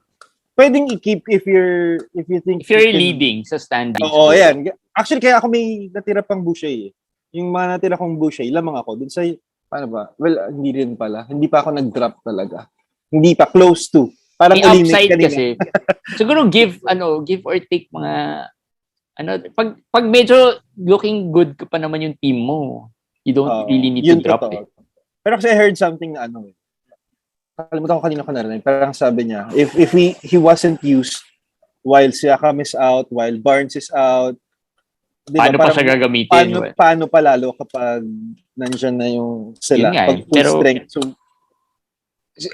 Pwedeng i-keep if you think... If you're leading sa standings. Oo, yan. Actually, kaya ako may natira pang Boucher eh. Yung mga natira kong Boucher, lamang ako. Dun sa... Paano ba? Well, hindi rin pala. Hindi pa ako nag-drop talaga. Hindi pa. Close to. Parang upside kasi. Siguro give or take mga... pag medyo looking good ka pa naman yung team mo, you don't really need to drop it. Pero kasi I heard something na kalimutan ko kanina ko narinig. Parang sabi niya, if he wasn't used while Siakam is out, while Barnes is out, paano pa siya gagamitin? Paano pa lalo kapag nandiyan na yung sila? Pag full strength. So,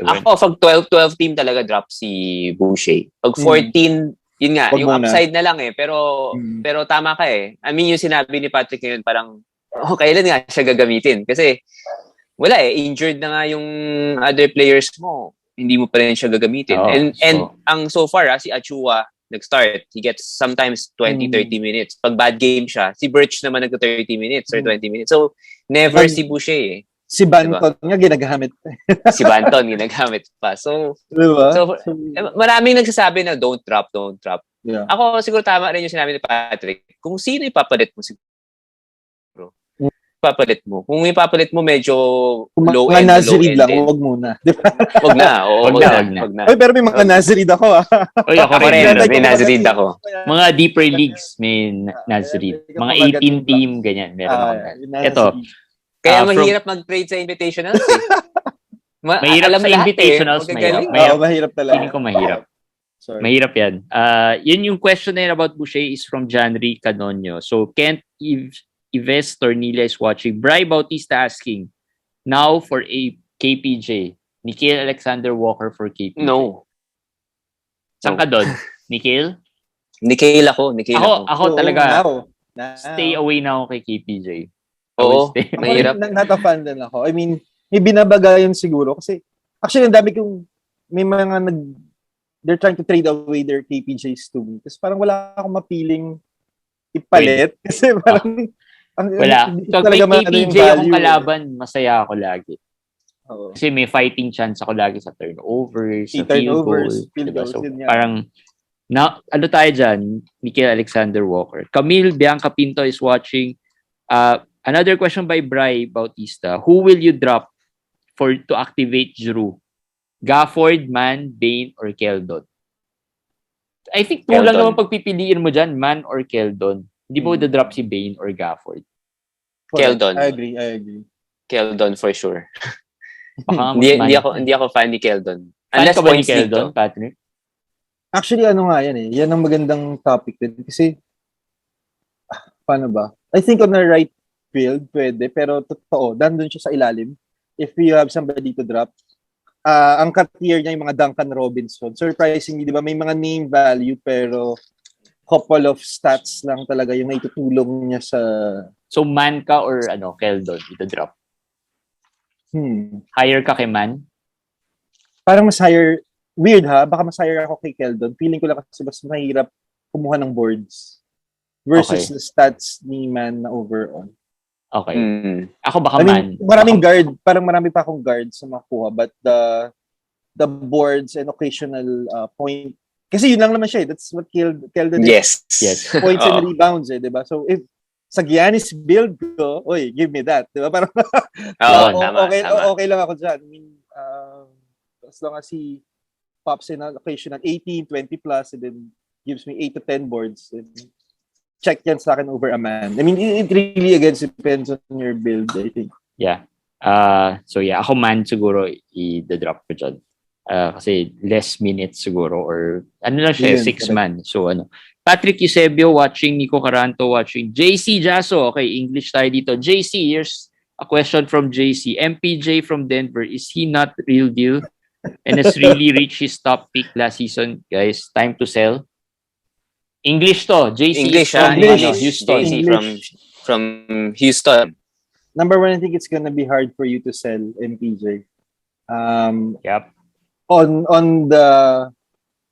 ako, pag 12 team talaga drop si Boucher. Pag 14, yun nga, yung upside na lang eh. Pero tama ka eh. I mean, yung sinabi ni Patrick ngayon, parang, kailan nga siya gagamitin? Kasi, wala eh. Injured na nga yung other players mo. Hindi mo pa rin siya gagamitin. And so far, si Achua, nag-start. He gets sometimes 20-30 minutes. Pag bad game siya, si Birch naman nag-30 minutes or 20 minutes. So, never si Boucher eh. Si Banton nga ginagamit. Si Banton ginagamit pa. So, diba? Maraming nagsasabi na don't drop. Yeah. Ako, siguro tama rin yung sinabi ni Patrick. Kung sino ipapalit mo siguro. Ipapalit mo. Kung ipapalit mo medyo low end. Mga Nazrid lang, huwag muna. Wag na. Oy, pero may mga Nazrid ako Oy, ako pa rin. May Nazrid ako. Mga deeper leagues, may Nazrid. Mga 18 team, ganyan. Meron ako. Ito. Kaya mahirap mag-trade sa Invitationals eh. Mahirap alam sa lahat invitationals, Magagaling. Mahirap talaga. Feeling ko mahirap. Sorry. Mahirap yan. Yun yung question na yun about Boucher is from Janry Canonio. So, Kent Ives Tornilla is watching. Bri Bautista asking, now for a KPJ. Nikhil Alexander Walker for KPJ. No. Saan ka doon? Nikhil? Nikhil ako. Ako talaga, now. stay away na ako kay KPJ. Oo, mahirap. mahirap. Not a fan din ako. I mean, may binabagayan siguro kasi actually ang dami kong may mga they're trying to trade away their KPJs to me. Kasi parang wala akong mapiling ipalit. Kasi parang wala. So, may KPJ akong kalaban, masaya ako lagi. Oo. Kasi may fighting chance ako lagi sa turnovers, sa field goals. So, parang, ano tayo dyan? Nikhil Alexander Walker. Camille Bianca Pinto is watching. Another question by Bri Bautista. Who will you drop to activate Drew? Gafford, Man, Bane, or Keldon? I think true lang naman pagpipiliin mo dyan, Man or Keldon. Hindi mo drop si Bane or Gafford. Keldon. I agree. Keldon for sure. Hindi ako fan ni Keldon. Unless ka ba ni Keldon, Patrick? Actually, ano nga yan eh. Yan ang magandang topic din. Kasi, paano ba? I think on the right field, pwede. Pero totoo, nandun siya sa ilalim. If you have somebody to drop, ang ka-tier niya yung mga Duncan Robinson. Surprisingly, di ba, may mga name value pero couple of stats lang talaga yung naitutulong niya sa... So, Man ka or Keldon, ito drop? Higher ka kay Man? Parang mas higher... Weird ha? Baka mas higher ako kay Keldon. Feeling ko lang kasi mas mahirap kumuha ng boards versus the stats ni Man na overall. Okay. Ako baka Man. Maraming guard. Parang marami pa akong guards na makuha. But the boards and occasional point. Kasi yun lang naman siya. That's what Keldon is. Yes. Points and rebounds diba? So if sa Giannis build ko, oy, give me that. Diba? Parang tama. Okay lang ako dyan. I mean, as long as he pops in an occasional 18, 20 plus and then gives me 8 to 10 boards, then check yan sa akin over a Man. I mean, it really again depends on your build, I think. Yeah. So yeah, ako Man siguro i-drop ko dyan. Kasi less minutes siguro or lang siya, 6 man. So Patrick Eusebio watching, Nico Caranto watching, JC Jasso. Okay, English tayo dito. JC, here's a question from JC. MPJ from Denver, is he not real deal and has really reached his top peak last season? Guys, time to sell. English to. JC from Houston. JC from Houston. Number one, I think it's gonna be hard for you to sell MPJ. Yep. On the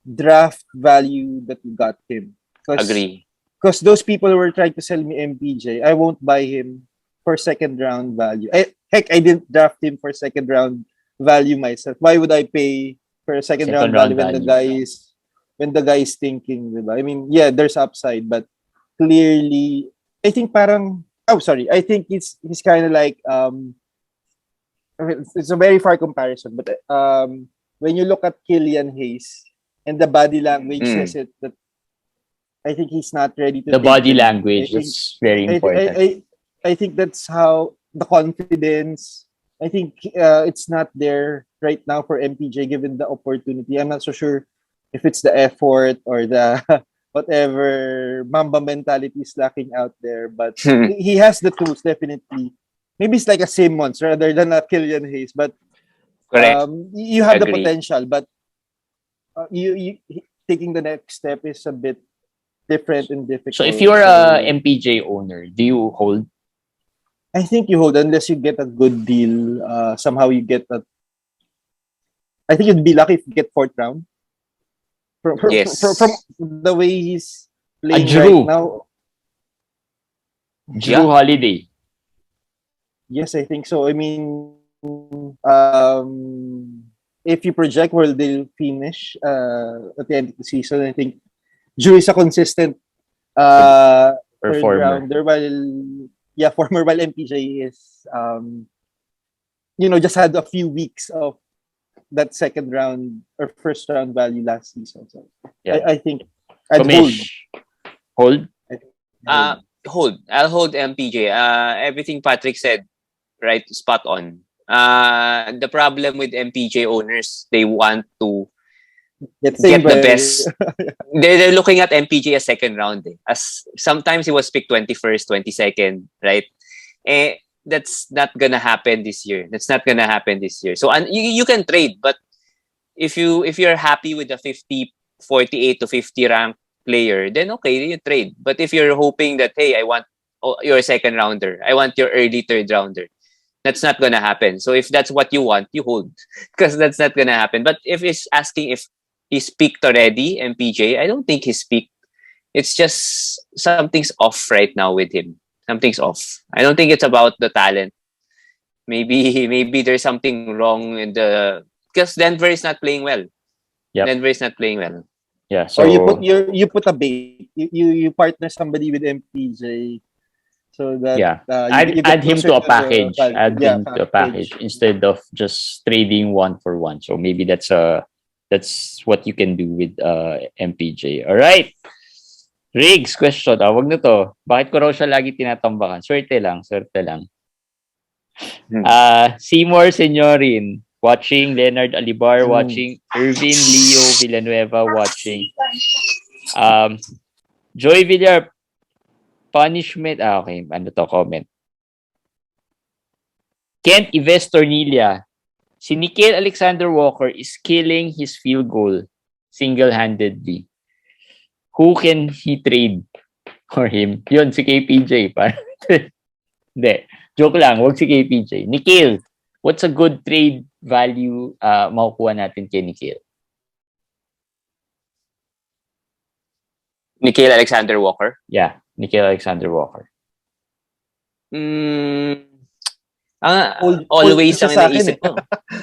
draft value that you got him. Agree. Because those people who were trying to sell me MPJ, I won't buy him for second round value. Heck, I didn't draft him for second round value myself. Why would I pay for a second round value when the guy is thinking, diba? I mean, yeah, there's upside, but clearly, I think I think he's kind of like, it's a very far comparison, but when you look at Killian Hayes and the body language says it, that I think he's not ready to. The body language is very important. I think that's how the confidence. I think it's not there right now for MPJ given the opportunity. I'm not so sure if it's the effort or the whatever Mamba mentality is lacking out there, but he has the tools definitely. Maybe it's like a Simmons rather than a Killian Hayes, but you have the potential. But you taking the next step is a bit different and difficult. So if you're a MPJ owner, do you hold? I think you hold unless you get a good deal. Somehow you get that. I think you'd be lucky if you get 4th round. From the way he's playing right now. Drew Holiday. Yes, I think so. I mean, if you project where they'll finish at the end of the season, I think Drew is a consistent performer. Former while MPJ is, just had a few weeks of that second round or first round value last season. So I think I'd hold. Hold. I'll hold MPJ. Everything Patrick said, right, spot on. The problem with MPJ owners, they want to Get get the best. They're looking at MPJ as second round. As sometimes he was picked 21st, 22nd, right? That's not gonna happen this year. So you can trade, but if you're happy with the 50, 48 to 50 rank player, then okay, you trade. But if you're hoping that, hey, I want your second rounder, I want your early third rounder, that's not gonna happen. So if that's what you want, you hold, because that's not gonna happen. But if he's asking if he's peaked already, MPJ, I don't think he's peaked. It's just something's off right now with him. Something's off. I don't think it's about the talent. Maybe there's something wrong in the, because Denver is not playing well. Yep. Denver is not playing well. Yeah. So or you put a bait. You partner somebody with MPJ. So that add him to a package. Add him to a package instead of just trading one for one. So maybe that's what you can do with MPJ. All right. Riggs question. Wag na to. Bakit ko raw siya lagi tinatambakan? Swerte lang. Seymour Senyorin watching, Leonard Alibar watching, Irvin Leo Villanueva watching. Joy Villar punishment. Okay, ano to comment. Kent Ives Tornilla. Si Nickel Alexander Walker is killing his field goal single-handedly. Who can he trade for him? Yun, si KPJ. Hindi. Joke lang, wag si KPJ. Nickel, what's a good trade value makukuha natin kay Nickel? Nickel Alexander Walker? Yeah, Nickel Alexander Walker. Always ang iniisip ko.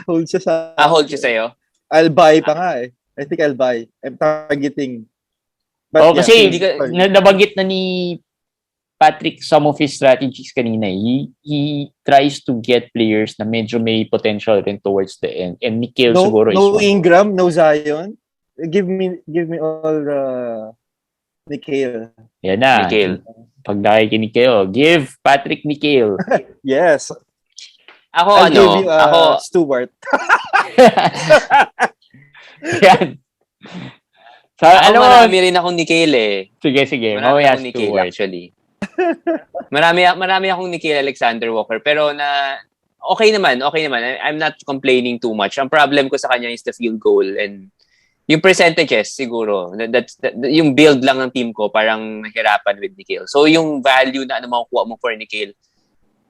Hold siya sa hold siya sa'yo? I'll buy pa nga eh. I think I'll buy. I'm targeting. But kasi nabanggit na ni Patrick some of his strategies kanina. He tries to get players na medyo may potential rin towards the end. And Nickel siguro is no Ingram, no Zion. Give me all Nickel. Yan na. Nickel. Pag kay Nickel, give Patrick Nickel. Yes. Ako ako Stewart. Yan. So, marami rin akong Nickel eh. Sige. Marami akong Nickel actually. marami akong Nickel Alexander Walker, pero okay naman. I'm not complaining too much. Ang problem ko sa kanya is the field goal and yung percentages siguro. That's yung build lang ng team ko, parang nahirapan with Nickel. So yung value na makukuha mo for Nickel,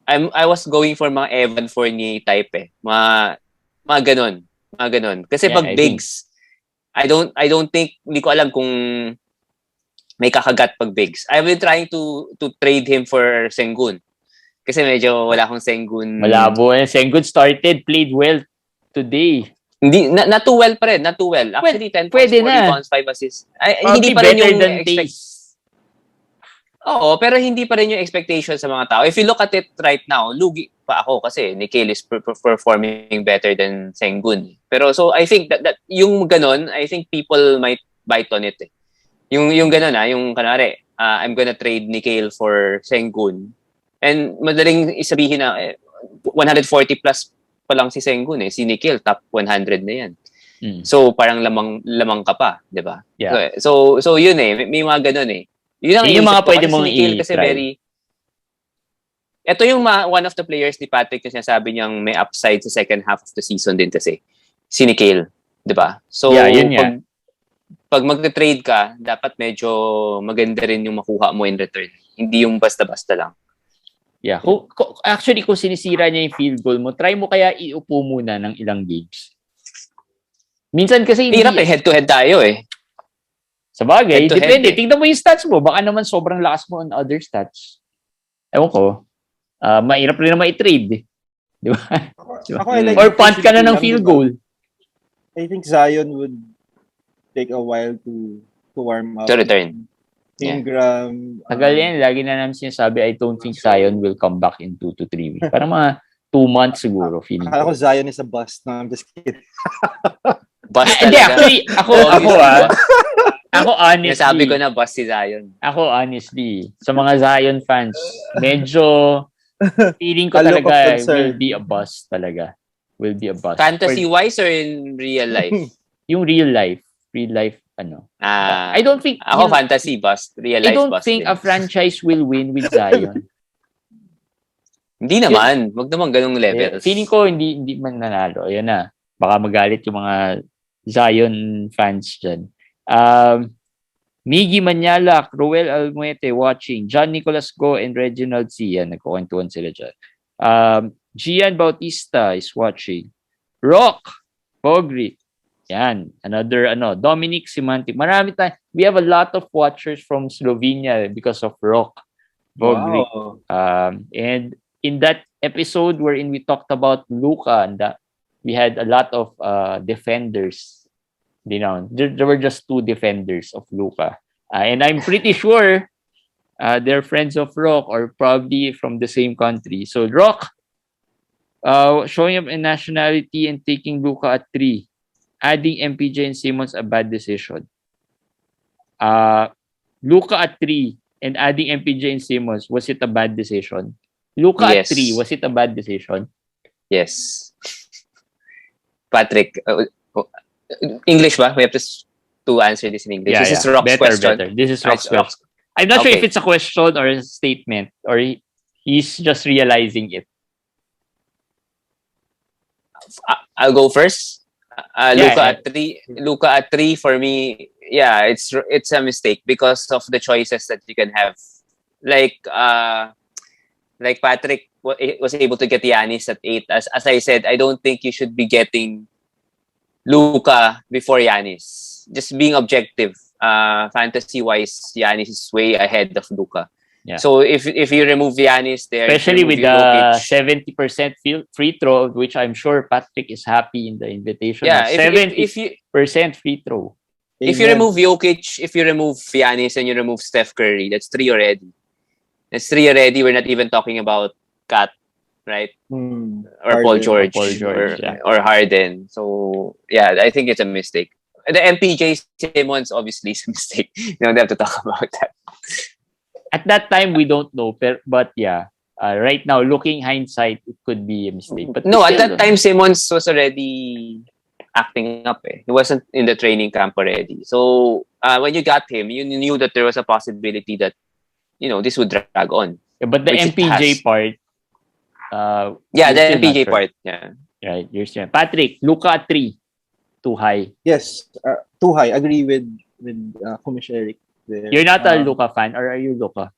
I was going for mga Evan Fournier type eh. Mga ganon. Kasi pag bigs, I don't think, hindi ko alam kung may kakagat pag bigs. I've been trying to trade him for Sengun. Kasi medyo wala akong Sengun. Malabo. Sengun played well today. Hindi, not too well pa rin. Not too well. Actually, 10 points, 40 points, 5 assists. Hindi pa rin yung Oo, pero hindi pa rin yung expectation sa mga tao. If you look at it right now, lugi pa ako kasi Nickel is performing better than Sengun. Pero so I think that yung ganon, I think people might bite on it. Yung ganon yung kanare, I'm gonna trade Nickel for Sengun. And madaling isabihin na 140 plus pa lang si Sengun si Nickel top 100 na yan. So parang lamang ka pa, 'di ba? Yeah. So yun may mga ganon Yun yung mga pwede mong i-try. Ito yung one of the players ni Patrick na sinasabi niyang may upside sa second half of the season din kasi. Si Nickel, di ba? So, pag mag-trade ka, dapat medyo maganda rin yung makuha mo in return. Hindi yung basta-basta lang. Yeah. Actually, kung sinisira niya yung field goal mo, try mo kaya iupo muna ng ilang games. Minsan kasi hirap head-to-head tayo Sa bagay, depende. Tingnan mo yung stats mo. Baka naman sobrang lakas mo on other stats. Ewan ko. Mahirap rin naman i-trade. Di ba? Or punt ka na ng field goal. I think Zion would take a while to warm up. To return. Ingram. Tagal yan. Lagi na namin sinasabi, I don't think Zion will come back in 2 to 3 weeks. Parang mga 2 months siguro. Akala ko Zion is a bust. No, I'm just kidding. Bust talaga. Hindi, actually, ako honestly. Sabi ko na bust si Zion. Ako honestly, sa mga Zion fans, medyo feeling ko A look of talaga concern. will be a bust talaga. Will be a bust. Fantasy-wise or in real life? Yung real life, ano. Ah, I don't think ako fantasy bust, real I life don't bust think din. a franchise will win with Zion. Hindi naman, wag naman ganung levels. Feeling ko hindi man nanalo. Ayan na. Baka magalit yung mga Zion fans dyan. Miggy Manyalak, Roel Almuete watching, John Nicolas Go and Reginald C. Yan, nagkukwentuhan sila dyan. Gian Bautista is watching. Rock, Pogri. Yan, another Dominic Simantic. Marami tayo. We have a lot of watchers from Slovenia because of Rock, Pogri. Wow. And in that episode wherein we talked about Luka, and we had a lot of defenders. There were just 2 defenders of Luka. And I'm pretty sure they're friends of Rock or probably from the same country. So Rock showing up in nationality and taking Luka at 3. Adding MPJ and Simmons a bad decision. Luka at 3 and adding MPJ and Simmons, was it a bad decision? Luka at 3, was it a bad decision? Yes. Patrick, English ba? We have to answer this in English. This is Rock's question. Better. This is Rock's question. I'm not sure if it's a question or a statement or he's just realizing it. I'll go first. Luka at 3 for me. Yeah, it's a mistake because of the choices that you can have. Like Patrick was able to get Giannis at 8. As I said, I don't think you should be getting Luka before Giannis. Just being objective, fantasy-wise, Giannis is way ahead of Luka. Yeah. So if you remove Giannis there, especially with the 70% free throw, which I'm sure Patrick is happy in the invitation. Yeah, 70% free throw. If you remove Jokic, if you remove Giannis and you remove Steph Curry, that's 3 already. That's 3 already. We're not even talking about Kat, right? Or Harden, Paul George, yeah. or Harden. So yeah, I think it's a mistake. The MPJ Simmons obviously is a mistake. You don't have to talk about that. At that time, we don't know, but yeah, right now, looking hindsight, it could be a mistake. But no, at that time, Simmons was already acting up. He wasn't in the training camp already. So when you got him, you knew that there was a possibility that this would drag on. Yeah, but the MPJ part. The MPJ part. Yeah. Right. You're still Patrick, Luka at 3. Too high. Yes, too high. Agree with Kumish Eric. There. You're not a Luka fan, or are you Luka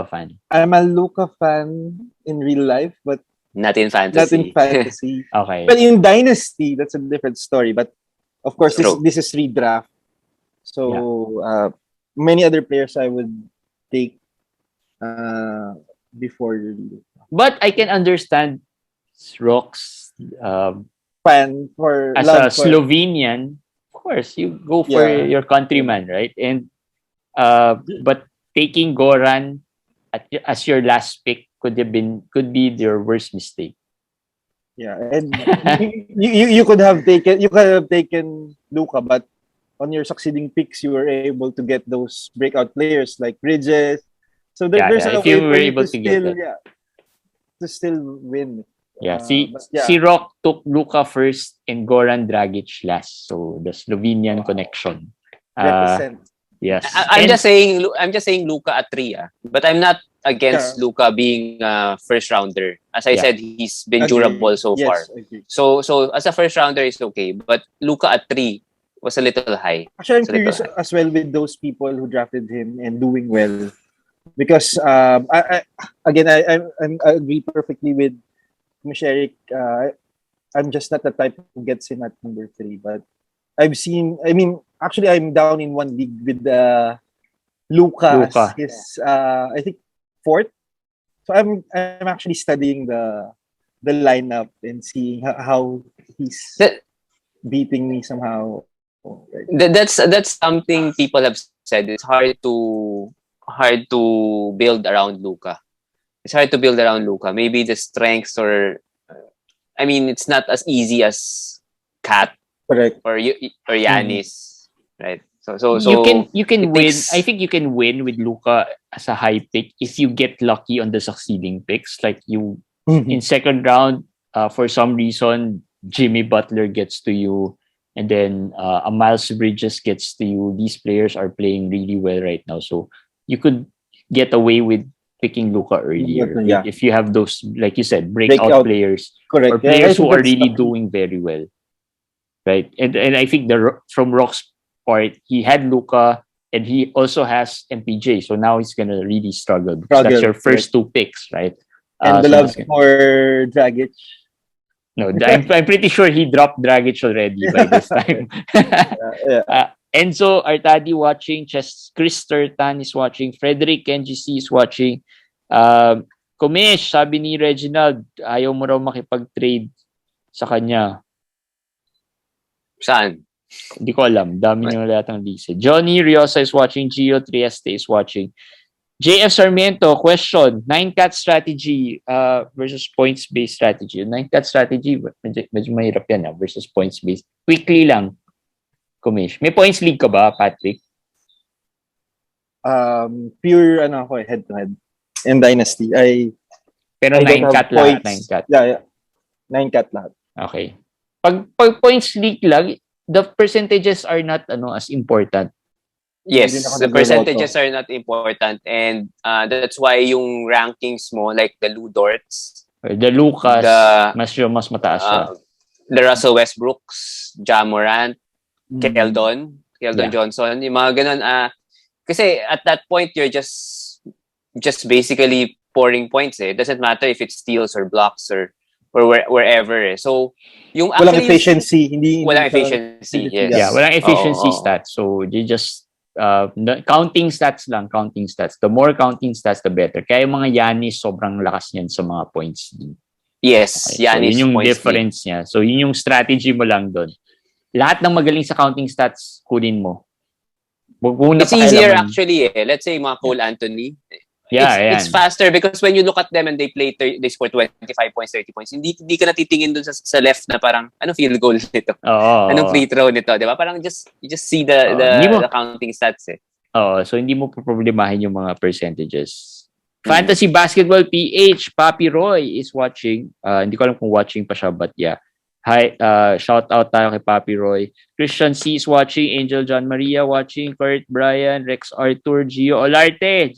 fan? I'm a Luka fan in real life, but not in fantasy. Okay. But in Dynasty, that's a different story. But of course, this is redraft. So many other players I would take before Luka. But I can understand Rock's fan for as a Slovenian. Of course, you go for your countryman, right? And but taking Goran as your last pick could be your worst mistake. Yeah, and you could have taken Luka, but on your succeeding picks, you were able to get those breakout players like Bridges. So there's a way for you to still win. Yeah, si Rock took Luka first and Goran Dragic last. So the Slovenian connection. Represent. Yes. I'm just saying Luka at 3, but I'm not against Luka being a first rounder. As I said, he's been durable so far. So as a first rounder is okay, but Luka at 3 was a little high. Actually, I'm curious as well with those people who drafted him and doing well, because I agree perfectly with Michelle. I'm just not the type who gets him at number 3, but actually, I'm down in one league with Luka. His I think 4th. So I'm actually studying the lineup and seeing how he's beating me somehow. That's something people have said. It's hard to build around Luka. It's hard to build around Luka. Maybe the strengths it's not as easy as Kat. Correct. Or Giannis, right? So you can it win. takes- I think you can win with Luka as a high pick if you get lucky on the succeeding picks. Like you in second round, for some reason, Jimmy Butler gets to you, and then a Miles Bridges gets to you. These players are playing really well right now, so you could get away with picking Luka earlier Yeah. if you have those, like you said, breakout players. Correct. Or players who are really the- doing very well, right? And I think from Rock's part, he had Luka and he also has MPJ, so now he's gonna really struggle because that's your first two picks, right? And the so love for Dragic. No, I'm pretty sure he dropped Dragic already by this time. Enzo Artadi watching, Chris Turtan is watching, Frederick NGC is watching. Kumish, sabi ni Reginald, ayaw mo raw makipag-trade sa kanya. Saan? Hindi ko alam. Dami nyo lahat ng lise. Johnny Riosa is watching. Gio Trieste is watching. JF Sarmiento, question. 9-cat strategy versus points-based strategy. 9-cat strategy, medyo mahirap yan versus points-based. Quickly lang, Kumish. May points league ka ba, Patrick? Pure head-to-head. In Dynasty. Pero 9-cat lahat. 9-cat. Yeah. 9-cat lahat. Okay. Pag points league lang, the percentages are not as important. Yes, the percentages are not important, and that's why yung rankings mo, like the Lou Dorts, the Lucas, mas mataas siya. The Russell Westbrooks, Ja Morant, Keldon Johnson, yung mga ganun. Kasi at that point, you're just basically pouring points. It doesn't matter if it's steals or blocks or wherever. So, yung walang efficiency. Walang efficiency, yes. Yeah, walang efficiency stats. So, you just counting stats lang, counting stats. The more counting stats, the better. Kaya yung mga Giannis, sobrang lakas niyan sa mga points. Yes, okay. Giannis so, yun yung points difference niya. So, yun yung strategy mo lang doon. Lahat ng magaling sa counting stats, kunin mo. It's easier actually. Let's say mga Cole Anthony. It's faster because when you look at them and they score 25 points, 30 points, hindi ka natitingin dun sa left na parang, anong field goal nito? Anong free throw nito? Diba? Parang you just see the counting stats eh. So hindi mo problemahin yung mga percentages. Fantasy Basketball PH, Papi Roy is watching. Hindi ko alam kung watching pa siya, but yeah. Hi, shout out tayo kay Papi Roy. Christian C is watching. Angel John Maria watching. Kurt Brian, Rex Arthur, Gio Olarte.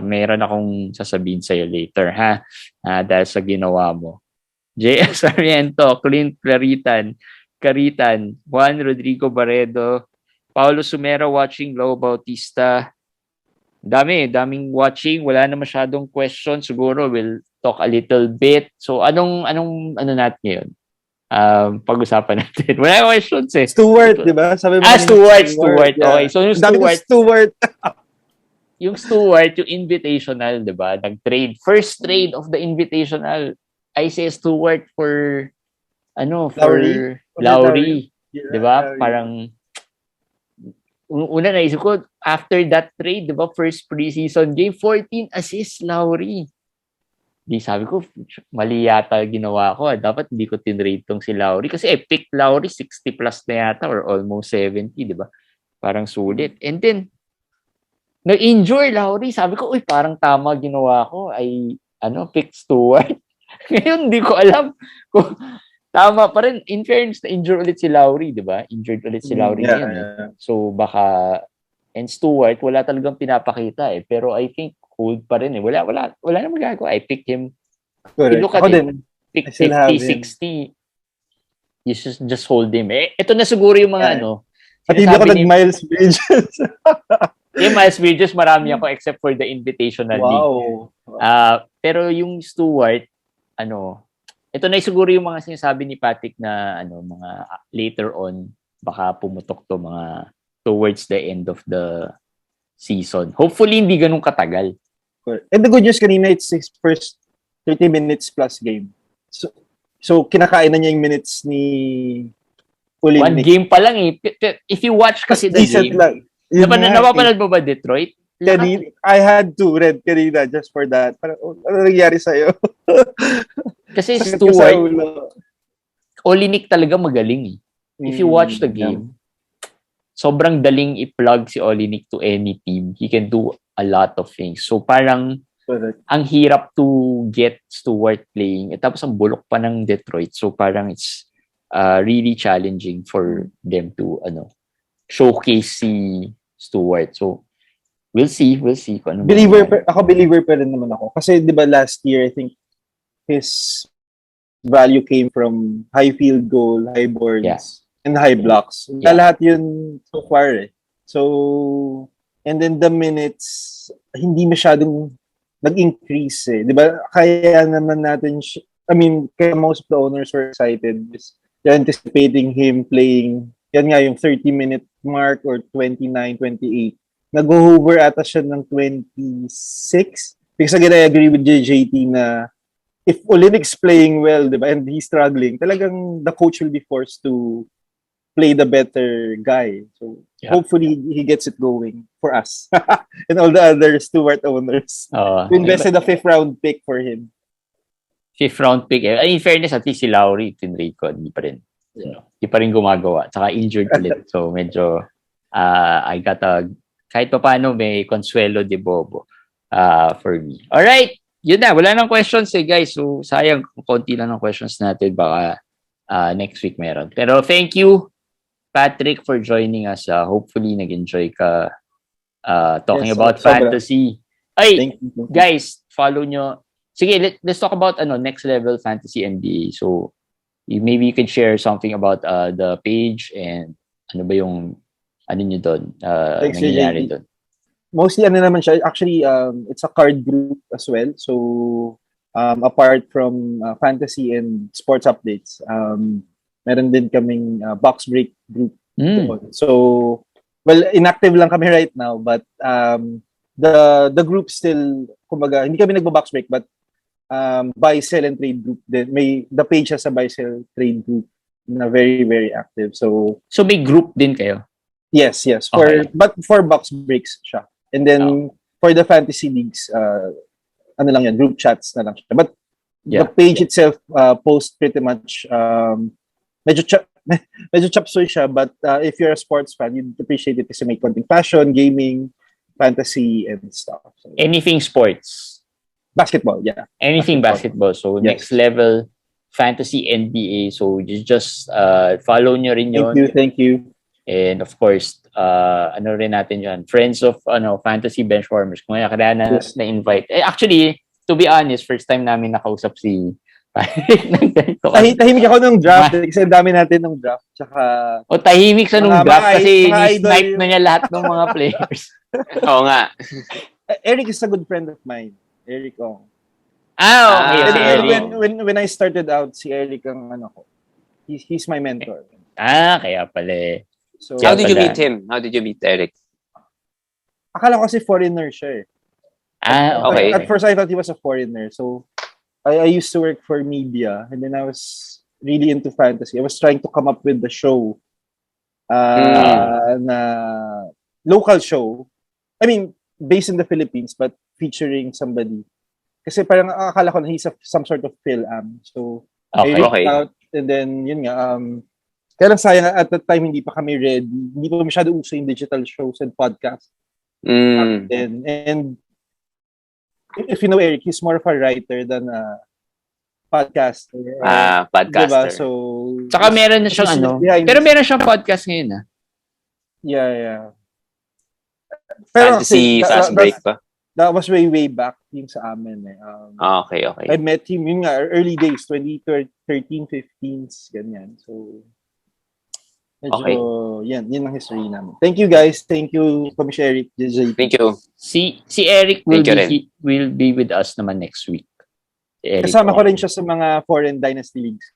Meron akong sasabihin sa'yo later, ha? Dahil sa ginawa mo. J.S. Sarmiento, Clint Caritan, Juan Rodrigo Barredo, Paulo Sumero watching. Lau Bautista. Daming watching. Wala na masyadong question. Siguro we'll talk a little bit. So, anong natin ngayon? Pag-usapan natin. Wala questions eh. Stewart, di ba? Sabi mo Stewart. Yeah. Okay, so yung Stewart. Yung Stewart, yung Invitational, di ba? Nag-trade. First trade of the Invitational. I say Stewart for Lowry. Di ba? Parang una naisip ko, after that trade, di ba? First preseason game, 14 assists, Lowry. Di sabi ko, mali yata ginawa ko. Dapat hindi ko tinrate tong si Lowry. Kasi pick Lowry, 60 plus na yata or almost 70, di ba? Parang sulit. And then, na-injure Lowry. Sabi ko, parang tama ginawa ko. Pick Stewart. Ngayon, hindi ko alam kung tama pa rin. In fairness, na-injure ulit si Lowry, di ba? Injured ulit si Lowry ngayon. Yeah. So, baka, and Stewart, wala talagang pinapakita eh. Pero I think, hold pa rin eh. Wala na magagawa. I picked him. Correct. Look at him. Pick 50, 60. You should just hold him. Ito na siguro yung mga At hindi ako nag-Miles Bridges. Yung Miles Bridges, marami ako except for the Invitational League. Pero yung Stewart, ito na siguro yung mga sinasabi ni Patrick na mga later on, baka pumutok to mga towards the end of the season. Hopefully, hindi ganun katagal. And the good news kanina, it's his first 30 minutes plus game. So kinakain na niya yung minutes ni Ulinic. One game pa lang eh. If you watch kasi the game, lang. Napapanood mo ba Detroit? I had to read kanina just for that. Parang, ano nangyari sa'yo? Kasi Stewart, Ulinic talaga magaling eh. if you watch the game, sobrang daling i-plug si Olinik to any team. He can do a lot of things. So parang ang hirap to get Stewart playing. Tapos ang bulok pa ng Detroit. So parang it's really challenging for them to showcase si Stewart. So we'll see kung ano. Ako believer pa rin naman ako. Kasi 'di ba last year I think his value came from high field goal, high boards, and high blocks. Lahat 'yun so far eh. So and then the minutes hindi masyadong nag-increase eh. 'Di ba? Kaya naman natin kaya most of the owners were excited. They're anticipating him playing yan nga yung 30-minute mark or 29, 28. Nag-hover ata siya ng 26. Because again, I agree with JJT na if Olinik's playing well, diba, and he's struggling, talagang the coach will be forced to play the better guy. So hopefully he gets it going for us and all the other Stewart owners. We invested a 5th round pick for him. 5th round pick. In fairness, at least si Lowry, tinrade ko, hindi pa rin. Hindi pa rin gumagawa. Saka injured ulit. So medyo I got kahit pa paano may consuelo de bobo for me. Alright, yun na. Wala nang questions guys. So sayang konti lang ng questions natin. Baka next week meron. Pero thank you Patrick for joining us. Hopefully nag-enjoy ka talking about fantasy. Ay, thank you. Guys, follow nyo. Sige, let's talk about next level fantasy NBA. So maybe you can share something about the page and ano ba yung nyo doon, nangyayari doon. Mostly naman siya. Actually, it's a card group as well. So apart from fantasy and sports updates, meron din kaming box break group. So, well, inactive lang kami right now, but the group still, kumbaga, hindi kami nagbo-box break, but buy, sell, and trade group din. The page has a buy, sell, trade group na very, very active. So may group din kayo? Yes. But for box breaks siya. And then for the fantasy leagues, lang yan, group chats na lang siya. But the page itself posts pretty much medyo chapsoy siya, but if you're a sports fan, you'd appreciate it kasi may konting fashion, gaming, fantasy, and stuff. So, anything sports? Basketball, yeah. Anything basketball. So next level fantasy NBA. So just follow nyo rin yun. Thank you. And of course, rin natin yun. Friends of Fantasy Benchwarmers. Kung kaya na-invite. Actually, to be honest, first time namin nakausap si tahimik ako ng draft kasi ang dami natin ng draft. Tsaka, tahimik sa nung draft kasi ni-snipe na niya lahat ng mga players. Oo nga. Eric is a good friend of mine. Eric Ong. Okay. When I started out, si Eric ang he's my mentor. Kaya pala. So, how did you meet him? How did you meet Eric? Akala ko kasi foreigner siya okay. At first, I thought he was a foreigner. So, I used to work for media, and then I was really into fantasy. I was trying to come up with the show, na local show. I mean, based in the Philippines, but featuring somebody. Kasi parang akala ko na he's some sort of Phil-am. So, I reached out, and then, yun nga, kaya lang sayang, at that time, hindi pa kami ready. Hindi pa masyado uso yung digital shows and podcasts. And if you know Eric, he's more of a writer than a podcaster. Podcaster. Diba? So, saka meron na siyang pero meron siyang podcast ngayon Yeah. Pero fantasy fast break pa? That was way back yung sa amin okay. I met him yun nga, early days, 2013, 15, ganyan. So, medyo, yan ang history namin. Thank you guys. Thank you, Commissioner Eric. Thank you. Si Eric will be with us naman next week. Kasama ko rin siya sa mga foreign dynasty leagues.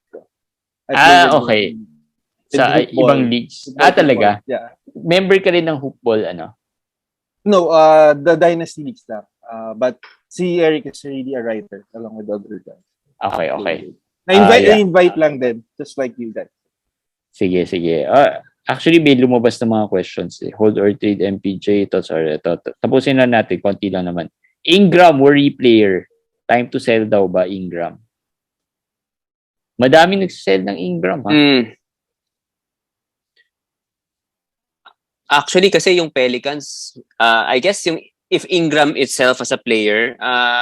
Okay. Sa ibang leagues. Talaga? Yeah. Member ka rin ng hoopball, No, the dynasty leagues lang. But si Eric is really a writer along with other guys. Okay. Na-invite lang din, just like you guys. Sige. Actually, may lumabas na mga questions. Hold or trade MPJ. Tapusin na natin. Konti lang naman. Ingram, worry player. Time to sell daw ba, Ingram? Madami nagsisell ng Ingram, ha? Actually, kasi yung Pelicans, I guess if Ingram itself as a player,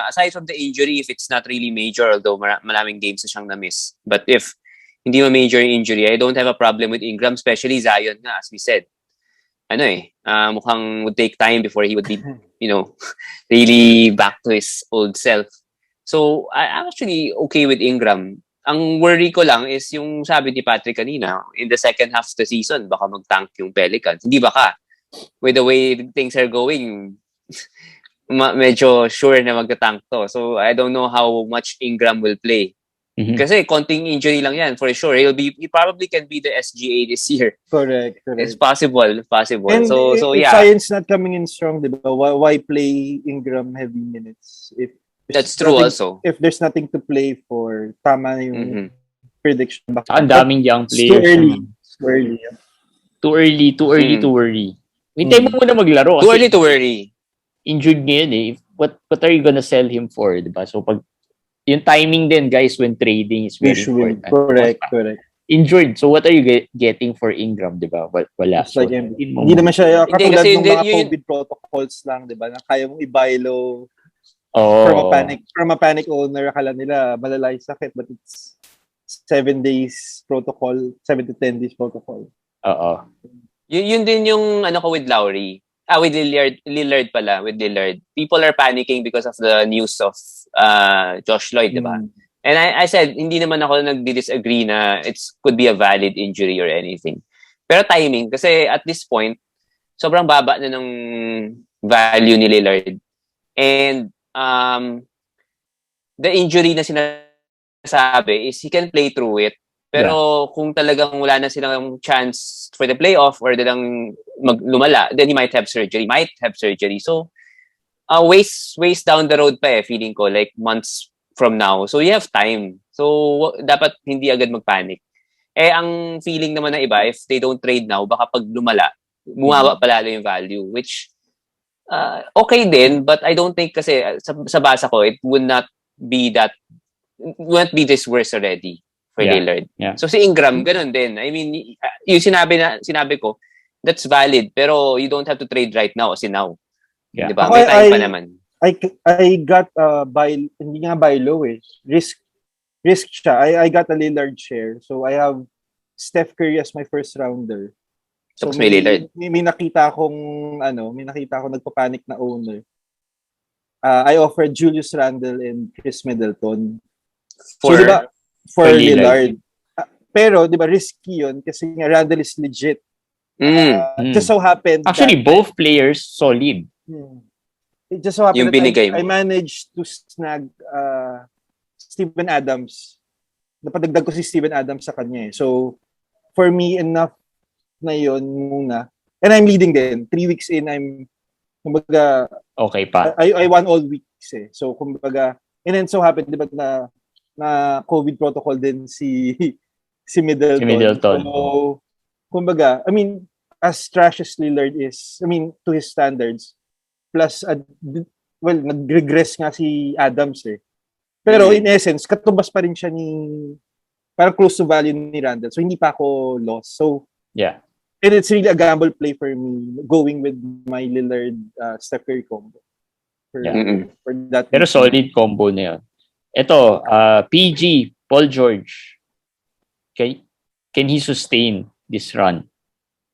aside from the injury, if it's not really major, although maraming games na siyang na-miss. But if hindi major injury, I don't have a problem with Ingram, especially Zion nga, as we said. Mukhang would take time before he would be, really back to his old self. So, I'm actually okay with Ingram. Ang worry ko lang is yung sabi ni Patrick kanina, in the second half of the season, baka mag-tank yung Pelicans. Hindi baka. With the way things are going, medyo sure na mag-tank to. So, I don't know how much Ingram will play. Mm-hmm. Kasi konting injury lang yan, for sure. He probably can be the SGA this year. Correct. It's possible. And so yeah. Science not coming in strong, diba? Why play Ingram heavy minutes? That's true also. If there's nothing to play for, tama yung prediction. Ang daming young players. Too early to worry. Hintay mo muna maglaro. Too early to worry. Injured ngayon eh. What are you gonna sell him for, diba? So pag yung timing din, guys, when trading is very important. Correct. Injured. So what are you getting for Ingram, diba? Wala. So, hindi naman siya katulad ng mga COVID protocols lang, diba? Na kaya mong i-buy-low. From a panic owner, akala nila malalay sakit, but it's 7 days protocol, 7 to 10 days protocol. Yun din yung ko with Lowry. With Lillard pala, with Lillard. People are panicking because of the news of Josh Lloyd, diba? And I said, hindi naman ako nagdi-disagree na it could be a valid injury or anything. Pero timing, kasi at this point, sobrang baba na ng value ni Lillard. And the injury na sinasabi is he can play through it. Pero kung talagang wala na silang chance for the playoff or dalang lumala, then he might have surgery. So, ways down the road pa feeling ko, like months from now. So, you have time. So, dapat hindi agad magpanic. Ang feeling naman ng iba, if they don't trade now, baka pag lumala, bumaba palalo yung value, which okay din, but I don't think kasi sa basa ko, it would not be this worse already for Lillard. Yeah. So si Ingram, ganun din. I mean, yung sinabi ko, that's valid, pero you don't have to trade right now kasi now. Yeah. Diba? May time pa naman. I got hindi nga buy low risk siya. I got a Lillard share. So I have Steph Curry as my first rounder. So may Lillard. May nakita akong nagpapanik na owner. I offered Julius Randle and Chris Middleton. So diba, for Lillard. Pero diba risky yun kasi nga Randle is legit. Just so happened actually both players solid. It just so happened that I managed to snag Steven Adams. Napadagdag ko si Steven Adams sa kanya. So for me, enough na yun muna. And I'm leading din. 3 weeks in, kumbaga, okay pa. I won all weeks So, kumbaga, and then so happened, di ba, na COVID protocol din si Middleton. So, kumbaga, I mean, as trash as Lillard is, I mean, to his standards, plus, nag-regress nga si Adams Pero in essence, katubas pa rin siya parang close to value ni Randall. So, hindi pa ako lost. So, yeah. And it's really a gamble play for me going with my Lillard Steph Curry combo. For that. Pero solid combo na yun. Ito, PG, Paul George. Okay? Can he sustain this run?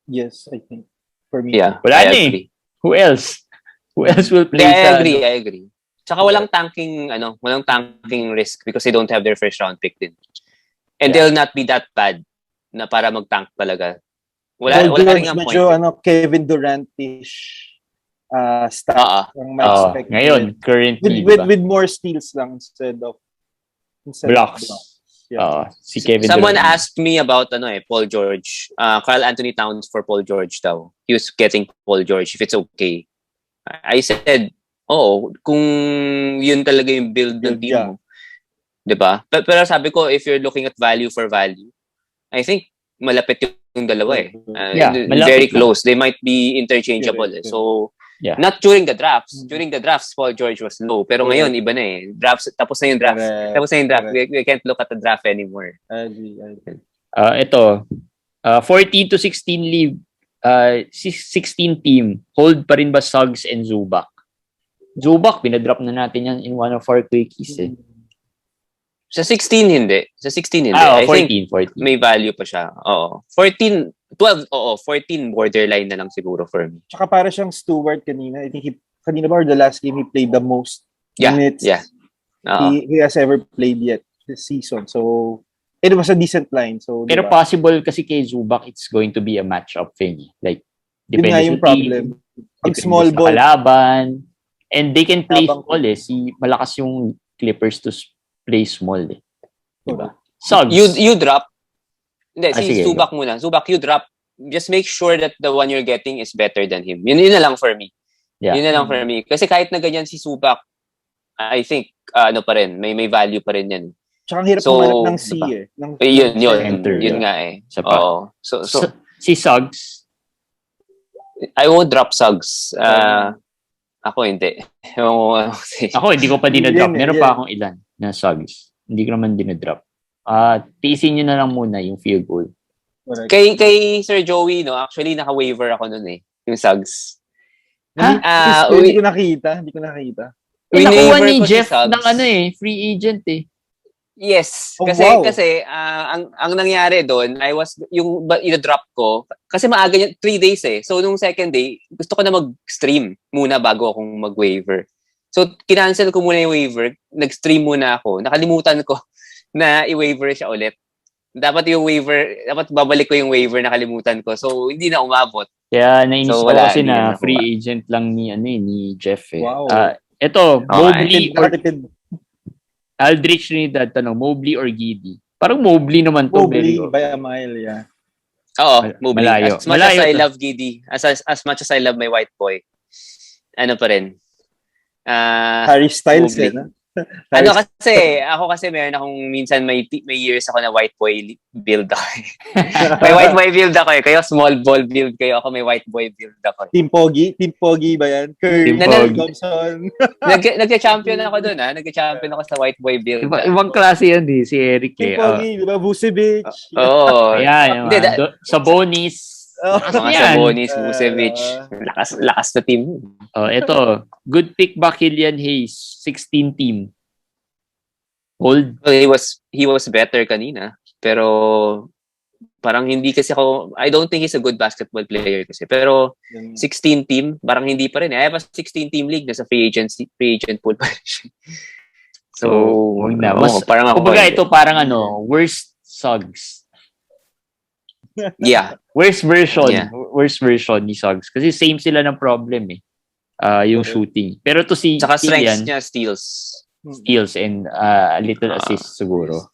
Yes, I think. For me. Yeah, wala na Who else? Who else will play? Yeah, I agree. Tsaka walang tanking risk because they don't have their first round pick din. And they'll not be that bad na para mag-tank talaga. Wala rin ang point. Medyo Kevin Durant-ish style. Ngayon, currently. With more steals lang instead of blocks. Yeah. Si Kevin Someone Durant. asked me about Paul George. Carl Anthony Towns for Paul George daw. He was getting Paul George if it's okay. I said, kung yun talaga yung build ng team mo. Diba? Pero sabi ko, if you're looking at value for value, I think malapit yung dalawa very close. They might be interchangeable. So, not during the drafts. During the drafts, Paul George was low. Pero ngayon, iba na Drafts, tapos na yung draft. We can't look at the draft anymore. I agree. Ito, 14 to 16 league. si 16 team, hold pa rin ba Suggs and Zubac? Zubac, pinadrop na natin yan in one of our quickies eh. Sa 16 hindi. Sa 16 hindi. Ah, I 14, think 14. may value pa siya. Oo. 14, 12, 14 borderline na lang siguro for me. Tsaka para siyang Stewart kanina. I think kanina ba or the last game he played the most minutes he has ever played yet this season. So, it was a decent line. So, pero diba? possible kasi kay Zubac, it's going to be a matchup thing. Like, depende yun nga yung sa problem. team, Pag small ball, kalaban, and they can play Habang, small eh. Malakas yung Clippers to play small eh. Diba? Suggs. You drop. Hindi, sige, Zubac muna. Zubac, you drop. Just make sure that the one you're getting is better than him. Yun na lang for me. Yeah. Yun na lang for me. Kasi kahit na ganyan si Zubac, I think, ano pa rin, may value pa rin yan. Tsaka hirap humanap ng C diba? eh. Yun nga eh. Oo. So, si Suggs? I won't drop Suggs. Ako hindi. Ako hindi ko pa dinadrop. Meron pa akong ilan na Suggs. Hindi ko naman dinadrop. Tiisin nyo na lang muna yung field goal. Kay Sir Joey, no, actually naka-waiver ako nun eh. Yung Suggs. Hindi ko nakita. Nakuha ni Jeff ng free agent eh. Yes, kasi ang nangyari doon, yung i-drop ko kasi maaga niya 3 days eh. So nung second day, gusto ko na mag-stream muna bago akong mag-waiver. So kinancel ko muna yung waiver, nag-stream muna ako. Nakalimutan ko na i-waiver siya ulit. Dapat babalik ko yung waiver, nakalimutan ko. So hindi na umabot. Kaya nainis ko kasi na free agent lang ni Jeff eh. Wow. Ito, Mobley or Aldrich Trinidad, tanong, Mobley or Giddy? Parang Mobley naman to. Mobley by a mile, yeah. Oo, Mobley. Malayo. As much as I love Giddy, as much as I love my white boy, ano pa rin? Harry Styles eh. Ako kasi meron akong minsan may years ako na white boy build ako. May white boy build ako eh. Kayo small ball build kayo. Ako may white boy build ako. Team Pogi ba yan? Curry, Thompson. Nagka-champion ako doon Nagka-champion ako sa white boy build. Ibang klase yan si Eric eh. Team Pogi, di ba? Vucevic. Oo. Ayan. Sabonis. Sabonis, Vucevic. Lakas na team. Ito. Good pick ba Killian Hayes? 16 team. Hold? Well, he was better kanina. Pero parang hindi kasi ako, I don't think he's a good basketball player kasi. Pero 16 team, parang hindi pa rin. I have a 16 team league. Nasa free agent pool pa rin siya. So, huwag na. Parang ako. Kumbaga ito parang worst Suggs. Yeah. Worst version ni Suggs. Kasi same sila ng problem eh. Yung shooting. Pero to si saka strengths Killian, niya, steals and a little assist siguro.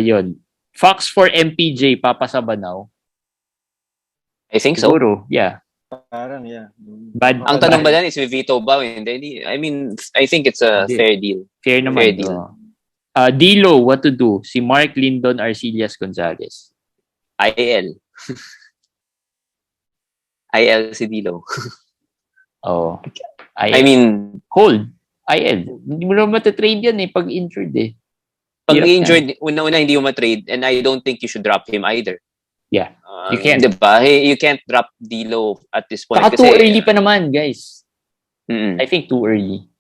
Yun. Fox for MPJ, papasa ba now? I think so. Siguro, yeah. Parang, yeah. Ang tanong ba dyan is Vito ba? Hindi. I mean, I think it's a fair deal. Fair naman. Fair deal. Dilo, what to do? Si Mark Lindon Arcelias Gonzalez. IL. IL si Dilo. Oh. I mean, hold. IL. Hindi mo naman matatrade yan pag injured eh. Pag injured, una-una hindi mo matrade and I don't think you should drop him either. Yeah. You can't. Diba? You can't drop Dilo at this point. Saka too early pa naman, guys. I think too early.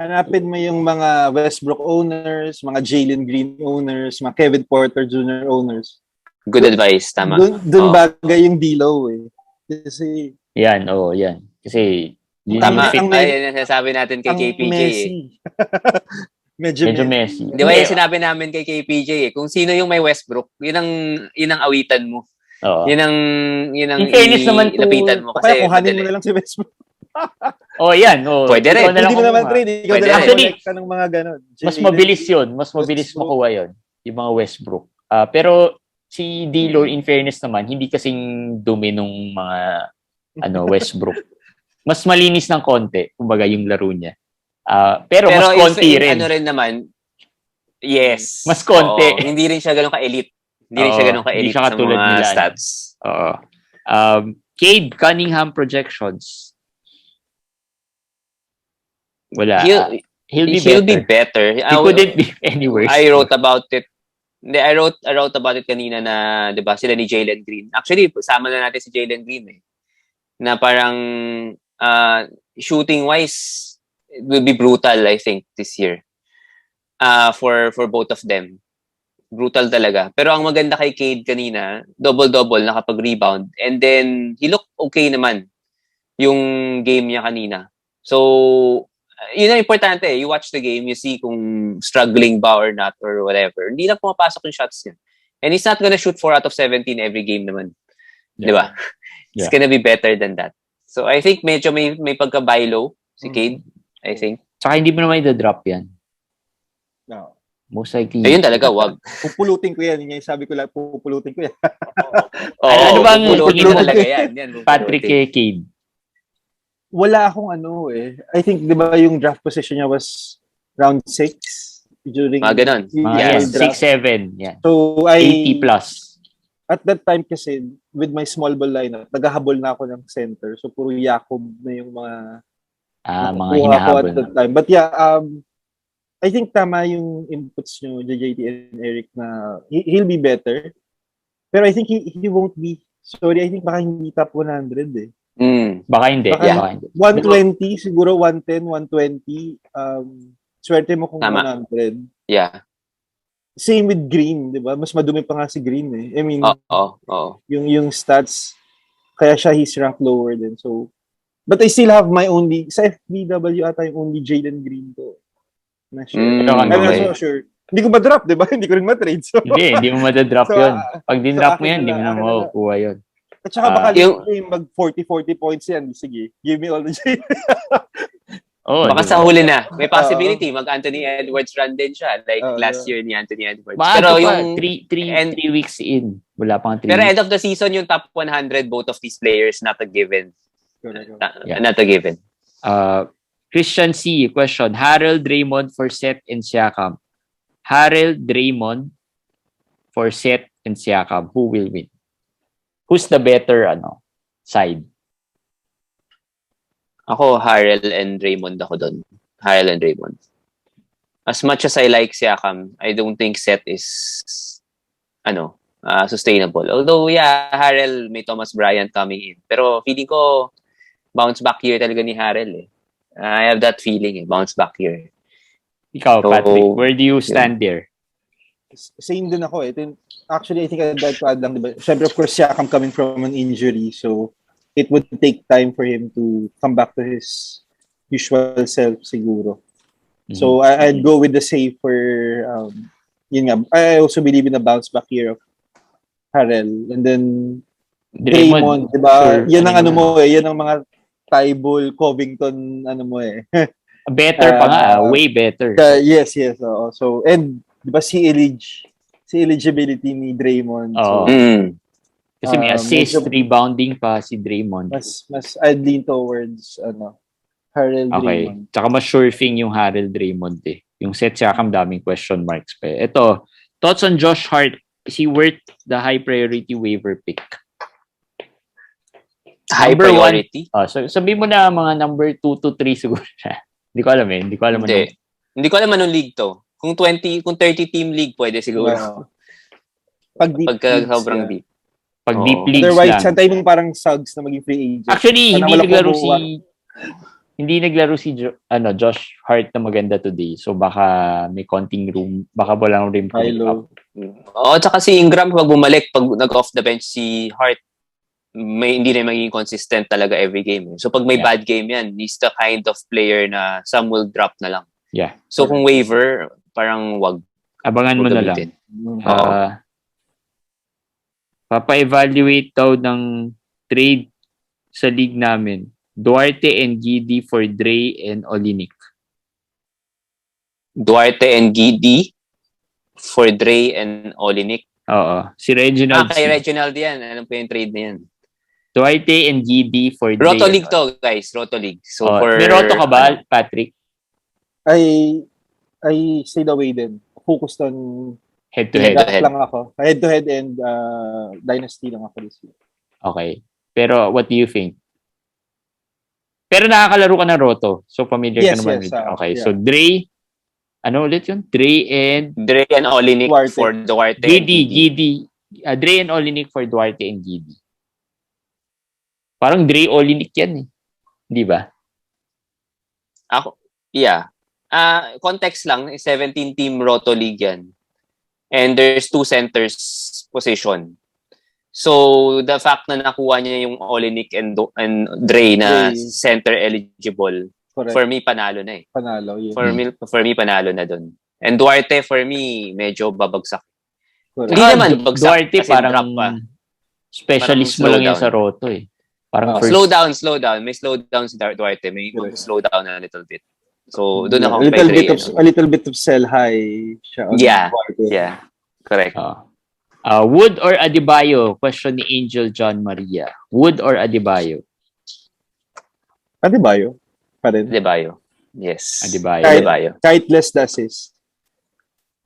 Hanapin mo yung mga Westbrook owners, mga Jalen Green owners, mga Kevin Porter Jr. owners. Good advice, tama. Doon bagay yung Dilo eh. Kasi... Yan. Kasi... Tama. Yan sasabi natin kay KPJ Medyo messy. Di ba yung sinabi namin kay KPJ kung sino yung may Westbrook, yun ang awitan mo. Oo. Yun ang in fairness naman ilapitan mo. Kasi kuhanin mo na lang si Westbrook. yan. Pwede rin. Hindi mo naman trade. Ikaw na lang collect ka ng mga ganon. Mas mabilis yun. Mas mabilis makuha yun. Yung mga Westbrook. Pero si Dilo, in fairness naman, hindi kasing dumi nung mga Westbrook. Mas malinis ng konti, kumbaga yung laro niya. Pero mas konti rin. Ano rin naman, yes. Mas konti. Hindi rin siya ganun ka-elite. Hindi rin siya ganun ka-elite sa mga stats. Oo. Cade Cunningham projections. Wala. He'll be better. He couldn't be any worse. I wrote about it I wrote about it kanina na, 'di ba, sila ni Jalen Green. Actually, sama na natin si Jalen Green eh. Na parang shooting wise it will be brutal I think this year. For both of them. Brutal talaga. Pero ang maganda kay Cade kanina, double-double nakapag-rebound and then he looked okay naman yung game niya kanina. So yun ang importante. You watch the game, you see kung struggling ba or not or whatever. Hindi na pumapasok yung shots niya. And he's not gonna shoot 4 out of 17 every game naman. Yeah. Di ba? It's gonna be better than that. So I think medyo may pagka-buy low si Cade, I think. Saka hindi mo naman i-drop yan. No. Most likely. Ayun talaga, wag. Pupulutin ko yan. Yung sabi ko lang, pupulutin ko yan. Ano bang tingin mo talaga yan? Patrick kay Cade? Wala akong I think, di ba, yung draft position niya was round 6 during ganun. Mga 6-7. Yeah. So, 80 plus. At that time kasi, with my small ball lineup, naghahabol na ako ng center. So, puro Jacob na yung mga mga hinahabol. At that time. But yeah, I think tama yung inputs nyo, JJT and Eric, na he'll be better. Pero I think he won't be. Sorry, I think baka hindi top 100 eh. Baka hindi. Baka 120, siguro 110, 120. Swerte mo kung tama. 100. Yeah. Same with Green, di ba? Mas madumi pa nga si Green eh. I mean, yung stats, kaya he's ranked lower din. So, but I still have my only, sa FBW ata yung only Jalen Green to. Na sure. I'm not so sure. Hindi ko ma-drop, di ba? Hindi ko rin ma-trade. So. Hindi mo ma-drop yun. Pag din-drop mo yan, hindi mo na makukuha yun. At saka baka mag 40 points yan. Sige, give me all the Jalen. Baka sa huli na. May possibility. Mag-Anthony Edwards run din siya. Like last year ni Anthony Edwards. Pero yung 3 weeks in. Wala pang 3 weeks. Pero end of the season, yung top 100, both of these players, not a given. Not a given. Christian C. Question. Harold, Draymond for Seth and Siakam. Harold, Draymond for Seth and Siakam. Who will win? Who's the better side? Ako, Harrell and Draymond ako doon. Harrell and Draymond. As much as I like Siakam, I don't think Seth is sustainable. Although, Harrell, may Thomas Bryant coming in. Pero feeling ko, bounce back year talaga ni Harrell eh. I have that feeling bounce back year. Ikaw, Patrick, where do you stand there? Same din ako eh. Actually, I think I'd like to add lang, diba? Siyempre, of course, Siakam coming from an injury, so it would take time for him to come back to his usual self, siguro. Mm-hmm. So, I'd go with the safer, I also believe in the bounce back year of Harrell. And then, Draymond, diba? Sure. Yan ang yan ang mga Tybal, Covington, Better pa nga, way better. Yes. So, and, diba si eligibility ni Draymond. So, kasi may assist, rebounding pa si Draymond. Mas I'd lean towards, Harold Draymond. Tsaka mas sure thing yung Harold Draymond eh. Yung Seth Siakam, daming question marks pa. Ito, thoughts on Josh Hart? Is he worth the high priority waiver pick? High priority? So sabi mo na mga number 2 to 3 siguro siya. Hindi ko alam eh. Hindi ko alam anong league to. Kung 30 team league pwede siguro. Pagka sobrang deep. Pag deep leagues otherwise, lang. Otherwise, santay mong parang Suggs na maging free agent. Actually, hindi naglaro si Josh Hart na maganda today. So baka may konting room, baka walang room to make up. Tsaka si Ingram pag bumalik, pag nag-off the bench si Hart, hindi na maging consistent talaga every game. So pag may bad game yan, he's the kind of player na some will drop na lang. Yeah. So kung waiver, parang wag. Abangan mo na lang. Papa-evaluate daw ng trade sa league namin. Duarte and Gidi for Dre and Olinik. Duarte and Gidi for Dre and Olinik? Oo. Si Reginald. Kay Reginald yan. Alam ko yung trade na yan. Duarte and Gidi for Dre. Roto League to, guys. Roto League. So may Roto ka ba, Patrick? I stayed away din. Focused on head-to-head. Lang ako. Head-to-head and Dynasty lang ako this week. Okay. Pero what do you think? Pero nakakalaro ka ng Roto. So familiar ka naman with. Okay. Yeah. So Dre, Ano ulit yun? Dre and Olenek Duarte. for Duarte and Giddy. Giddy. Dre and Olenek for Duarte and Giddy. Parang Dre Olenek yan eh. Di ba? Ako, yeah. Context lang, 17-team Roto League yan. And there's 2 centers position. So, the fact na nakuha niya yung Olenek and Dre na center eligible, Correct. for me, panalo na eh. Panalo, yeah. For me, panalo na dun. And Duarte, for me, medyo babagsak. Correct. Hindi naman bagsak. Duarte parang drop pa. specialist mo lang yan sa Roto eh. Parang slow down. May slow down si Duarte. May slow down a little bit. So, doon ako a little bit of sell high siya. Yeah. Correct. Wood or Adebayo? Question ni Angel John Maria. Wood or Adebayo? Adebayo. Pa rin. Adebayo. Yes. Adebayo. Kahit less the assist.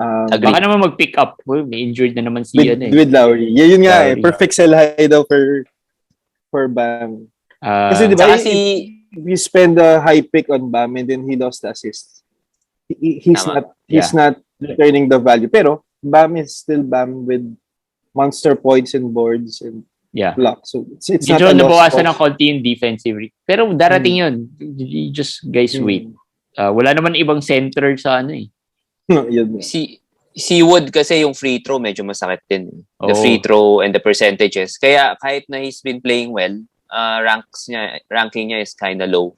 Baka naman mag-pick up. May injured na naman siya with Lowry. Yun nga eh. Perfect sell high daw for Bam. Kasi di ba, you spend a high pick on Bam and then he lost the assist. He's not returning the value. Pero Bam is still Bam with monster points and boards and blocks. So it's not a loss. Nabawasan ng konti yung defensive. Pero darating yun. You just guys wait. Wala naman ibang center sa ano eh. Si Wood kasi yung free throw medyo masakit din. The free throw and the percentages. Kaya kahit na he's been playing well, ranking niya is kind of low.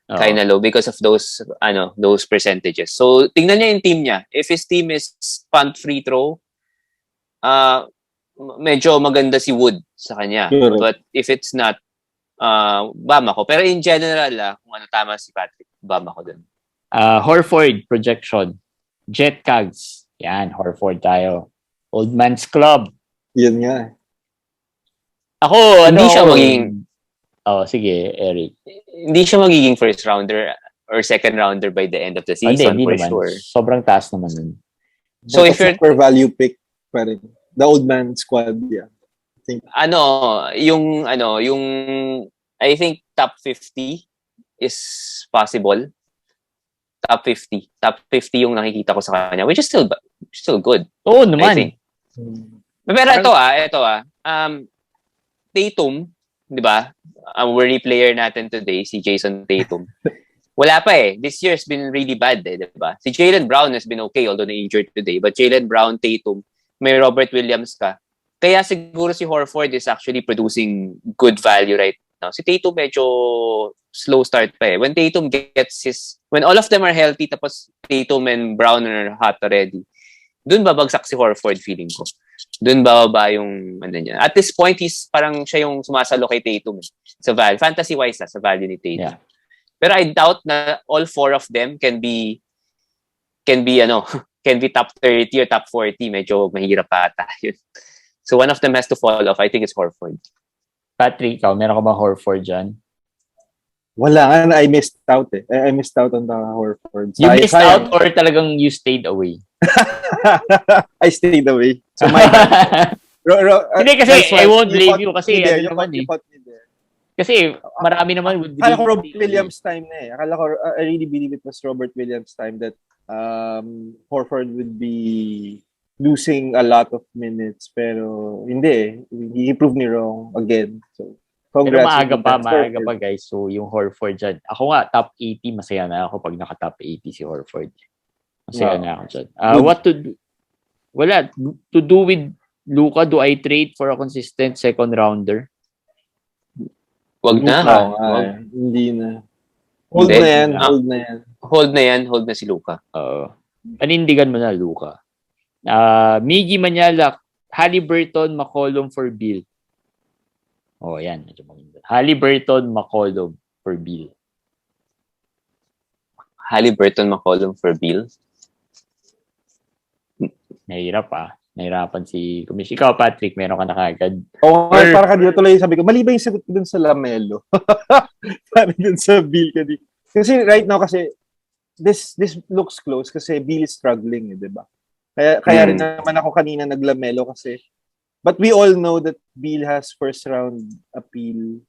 Kind of low because of those percentages. So tingnan niya yung team niya. If his team is punt free throw, medyo maganda si Wood sa kanya. Sure. But if it's not, bam ako. Pero in general, kung ano tama si Patrick, bam ako dun. Horford projection. Jet Cags. Yan, Horford tayo. Old Man's Club. Yan nga. Ako, hindi siya magiging... sige, Eric. Hindi siya magiging first rounder or second rounder by the end of the season, hindi for naman. sure. Sobrang taas naman nun. So if you're... For value pick, pa rin. The Old Man Squad, yeah. I think. Yung I think top 50 is possible. Top 50 yung nakikita ko sa kanya, which is still good. Oo naman. Pero ito Tatum, di ba? Ang worry player natin today, si Jason Tatum. Wala pa eh. This year has been really bad eh, di ba? Si Jaylen Brown has been okay, although na-injured today. But Jaylen Brown, Tatum, may Robert Williams ka. Kaya siguro si Horford is actually producing good value right now. Si Tatum medyo slow start pa eh. When all of them are healthy, tapos Tatum and Brown are hot already, dun babagsak si Horford, feeling ko. Dun bababa yung niya. At this point, parang siya yung sumasalo kay Tatum sa value. Fantasy-wise sa value ni Tatum. Yeah. Pero I doubt na all 4 of them can be top 30 or top 40. Medyo mahirap pa ata yun. So one of them has to fall off. I think it's Horford. Patrick, meron ka ba Horford dyan? Wala. I missed out eh. I missed out on the Horford. You missed out or talagang you stayed away? I stayed away. So my hindi kasi I won't blame you kasi kasi marami naman would Akala ko Robert Williams time na eh. Akala ko I really believe it was Robert Williams time that Horford would be losing a lot of minutes pero hindi eh. He proved me wrong again. So pero maaga pa guys. So yung Horford dyan. Ako nga top 80 masaya na ako pag naka-top 80 si Horford. Masaya na ako dyan. What to do? Wala. To do with Luka, do I trade for a consistent second rounder? Wag na. Hindi na. Hold na yan. Hold na si Luka. Panindigan mo na, Luka. Miggy Manyalak, Haliburton, McCollum for Bill. Yan. Haliburton, McCollum for Bill. Haliburton, McCollum for Bill? Nahirapan si Kumish. Ikaw, Patrick, meron ka na kagad. Para kanina tuloy sabi ko, mali ba yung sagot ko dun sa Lamelo? Para dun sa Bill kanina. Kasi right now, kasi this looks close kasi Bill is struggling, di ba? Kaya rin naman ako kanina naglamelo kasi but we all know that Bill has first round appeal.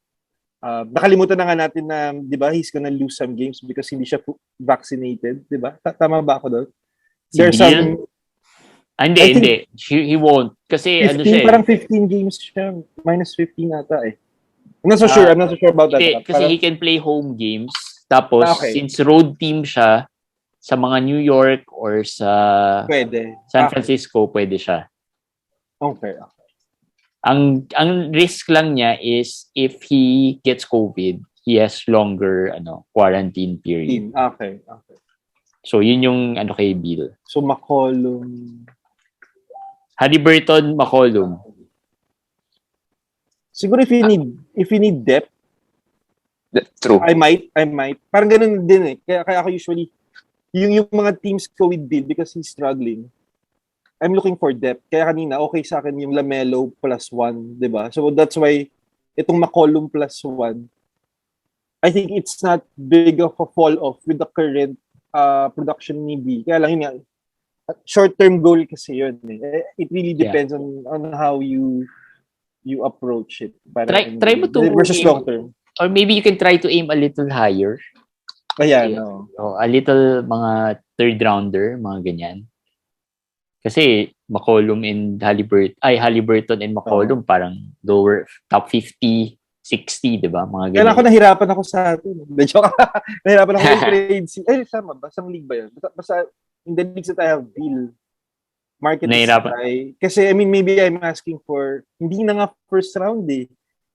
nakalimutan na nga natin na, di ba, he's gonna lose some games because hindi siya vaccinated, di ba? Tama ba ako doon? There's some... Hindi. He won't. Kasi 15, ano siya parang 15 games siya. Minus 15 ata eh. I'm not so sure about that. Kasi parang, he can play home games. Tapos, since road team siya, sa mga New York or sa San Francisco, pwede siya. Okay. Ang risk lang niya is if he gets COVID, he has longer quarantine period. Okay. So yun yung kay Bill. So McCollum, Haliburton, McCollum. Siguro if you need depth, true. I might. Parang ganun din eh. Kaya ako usually yung mga teams ko with Bill because he's struggling. I'm looking for depth. Kaya kanina, okay sa akin yung Lamelo +1, di ba? So that's why itong McCollum +1, I think it's not big of a fall off with the current production ni B. Kaya lang yun, short-term goal kasi yun. It really depends on how you approach it. Try mo to versus long-term. Or maybe you can try to aim a little higher. Ayan, a little mga third rounder, mga ganyan. Kasi McCollum and Haliburton and McCollum parang lower top 50, 60, 'di ba? Mga ganyan. Kailan ko nahirapan ako sa atin. Nahirapan ako ng trade. Sama ba? Sang league ba 'yan? Basta in the leagues that I have Bill, market is high. Kasi maybe I'm asking for hindi na nga first round eh.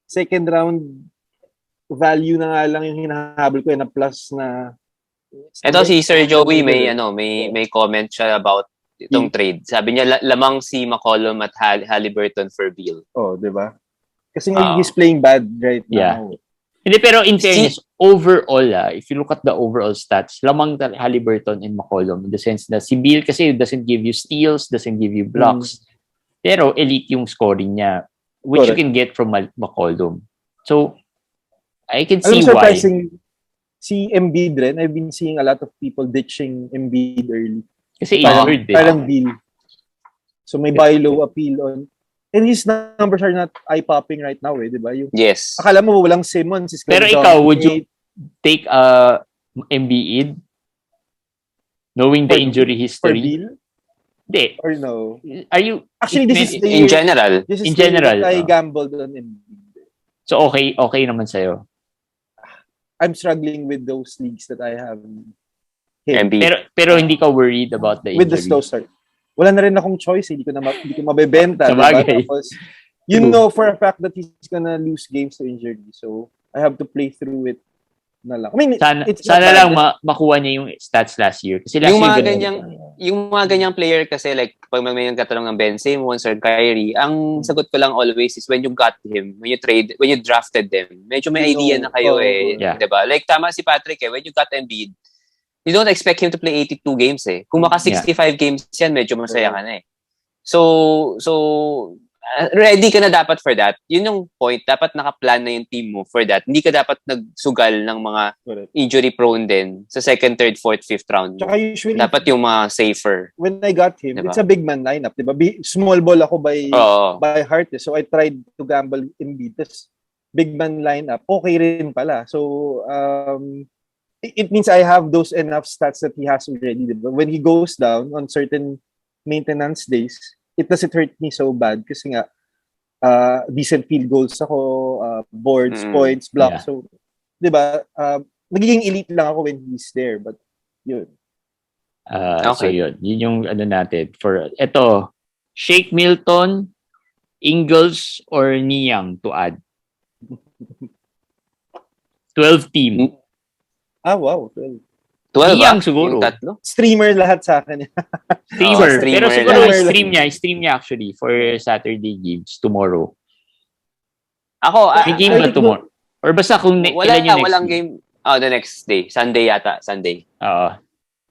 Second round value na nga lang yung hinahabol ko na plus na. Ito si Sir Joey may comment siya about itong trade. Sabi niya lamang si McCollum at Haliburton for Bill. Oh, 'di ba? Kasi he's playing bad right now. Hindi, pero in fairness, overall, if you look at the overall stats, lamang Haliburton and McCollum in the sense na si Bill kasi doesn't give you steals, doesn't give you blocks. Pero elite yung scoring niya, which you can get from McCollum. So, I can see why. Si Embiid rin, I've been seeing a lot of people ditching Embiid early. Kasi injured din. Parang Bill. So may buy low appeal on. And his numbers are not eye-popping right now di ba? Yes. Akala mo walang Simmons. Pero ikaw, would you take Embiid? Knowing the injury history? For Bill? Hindi. Or no? Are you... Actually, this is the in general. This is the year I gambled on Embiid. So okay naman sa'yo? I'm struggling with those leagues that I have. Pero hindi ka worried about the injury? With the slow start. Wala na rin akong choice. Hindi ko mabebenta. Sabagay. Tapos, you know for a fact that he's gonna lose games to injury. So, I have to play through it na lang. I mean, sana lang makuha niya yung stats last year. Kasi last yung mga ganyang player kasi like pag may nagkatanong ng Ben Simmons or Kyrie, ang sagot ko lang always is when you got him, when you drafted them, medyo may idea na kayo diba? Like tama si Patrick when you got Embiid, you don't expect him to play 82 games Kung maka 65 games yan, medyo masaya ka na So ready ka na dapat for that. Yun yung point. Dapat nakaplan na yung team mo for that. Hindi ka dapat nagsugal ng mga injury prone din sa second, third, fourth, fifth round. Tsaka usually, dapat yung mga safer. When I got him, it's a big man lineup. Diba? Small ball ako by heart. So I tried to gamble Embiid. Tapos big man lineup. Okay rin pala. So it means I have those enough stats that he has already. Diba? When he goes down on certain maintenance days, it doesn't hurt me so bad kasi nga decent field goals ako, boards, points, blocks. So, 'di ba? Nagiging elite lang ako when he's there, but yun. So yun yung natin for ito, Shake Milton, Ingles or Niang to add. 12 team. Wow, 12 Niang siguro. Streamer lahat sa akin. Streamer. Pero siguro stream niya actually for Saturday games tomorrow. Ako, may game ba tomorrow? Or basta kung ilan yung next walang game. The next day. Sunday yata. Sunday.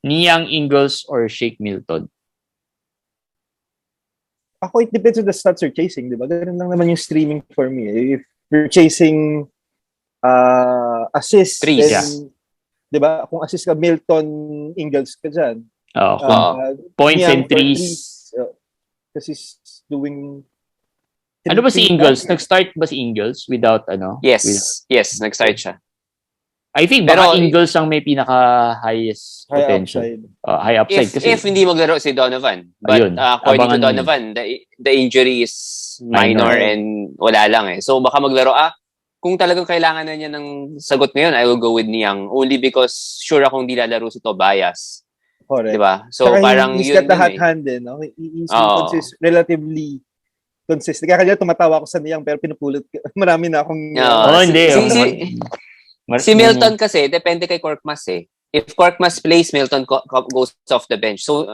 Niang, Ingles or Shake Milton? Ako, it depends on the stats you're chasing, di ba? Ganun lang naman yung streaming for me. If you're chasing assists, then, di ba? Kung assist ka, Milton, Ingles ka dyan. Points and threes. Kasi doing Ano ba si Ingles? Nag-start ba si Ingles without Yes. With, Yes, nag-start siya. I think baka Ingles ang may pinaka-highest potential. High upside. If hindi maglaro si Donovan. But according to Donovan, the injury is minor and wala lang eh. So baka maglaro, kung talagang kailangan na niya ng sagot ngayon, I will go with Niang. Only because sure akong di lalaro si Tobias. Correct. Diba? So saka parang he's got the hot hand eh. No? He's relatively consistent. Kaya kanina tumatawa ako sa Niang pero pinupulot. Marami na akong... hindi. Si Milton kasi, depende kay Korkmaz eh. If Korkmaz plays, Milton goes off the bench. So,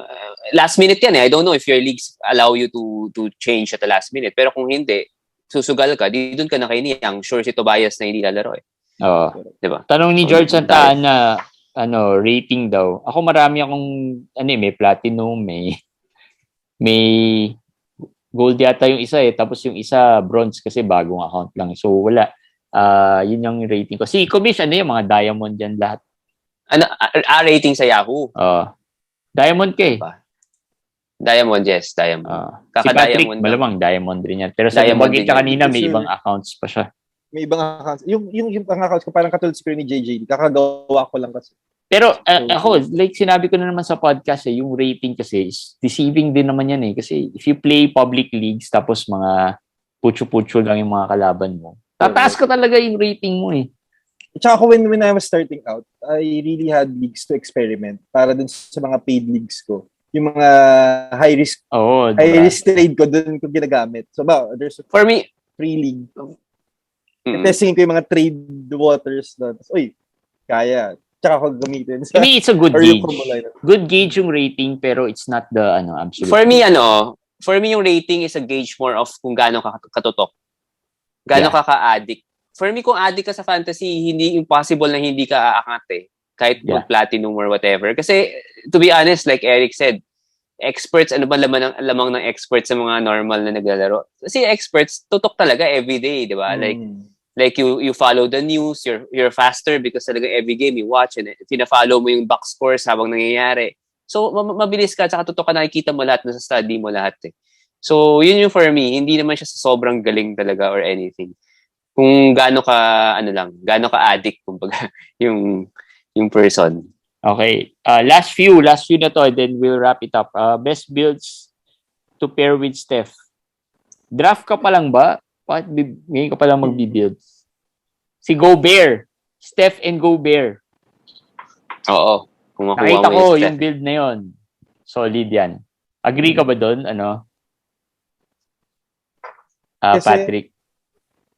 last minute yan eh. I don't know if your leagues allow you to change at the last minute. Pero kung hindi, susugal ka, di doon ka na kay Niang. Sure si Tobias na hindi lalaro eh. Oo. Diba? Tanong ni George Santa Ana, rating daw. Ako marami akong, may platinum, may gold yata yung isa eh. Tapos yung isa, bronze kasi bagong account lang. So, wala. Yun yung rating ko. Si Kumish, yung mga diamond yan lahat. Rating sa Yahoo? Diamond ka eh. Diamond, yes. Diamond. Si Patrick, malamang diamond rin yan. Pero sa bagay ka kanina, may ibang accounts pa siya. May ibang accounts. Yung accounts ko, parang katulad siguro ni JJ. Kakagawa ko lang kasi. Pero ako, like sinabi ko na naman sa podcast yung rating kasi is deceiving din naman yan eh. Kasi if you play public leagues, tapos mga putyo-putyo lang yung mga kalaban mo, tataas ka talaga yung rating mo eh. Tsaka ako when I was starting out, I really had leagues to experiment para dun sa mga paid leagues ko. Yung mga high risk trade ko dun ko ginagamit. So there's for me free league. Testing ko yung mga trade waters doon. Kaya. Tsaka ako gamitin. I mean, it's a good gauge. Good gauge yung rating pero it's not the absolute. For me yung rating is a gauge more of kung gaano ka katutok. Gaano ka ka-addict. For me, kung addict ka sa fantasy, hindi impossible na hindi ka aangat eh. Kahit platinum or whatever. Kasi, to be honest, like Eric said, experts, ano ba lamang ng experts sa mga normal na naglalaro? Kasi experts, tutok talaga everyday, di ba? Like you follow the news, you're faster because talaga every game you watch and fina-follow mo yung box scores habang nangyayari. So, mabilis ka, tsaka tutok ka, nakikita mo lahat, nasa study mo lahat eh. So, yun yung for me, hindi naman siya sa sobrang galing talaga or anything. Kung gaano ka, gaano ka addict, kumbaga, yung person. Okay. Last few na to, then we'll wrap it up. Best builds to pair with Steph. Draft ka pa lang ba? Ngayon ka pa lang magbi-build. Si Gobert. Steph and Gobert. Oo. Nakita ko yung build na yun. Solid yan. Agree ka ba doon? Patrick.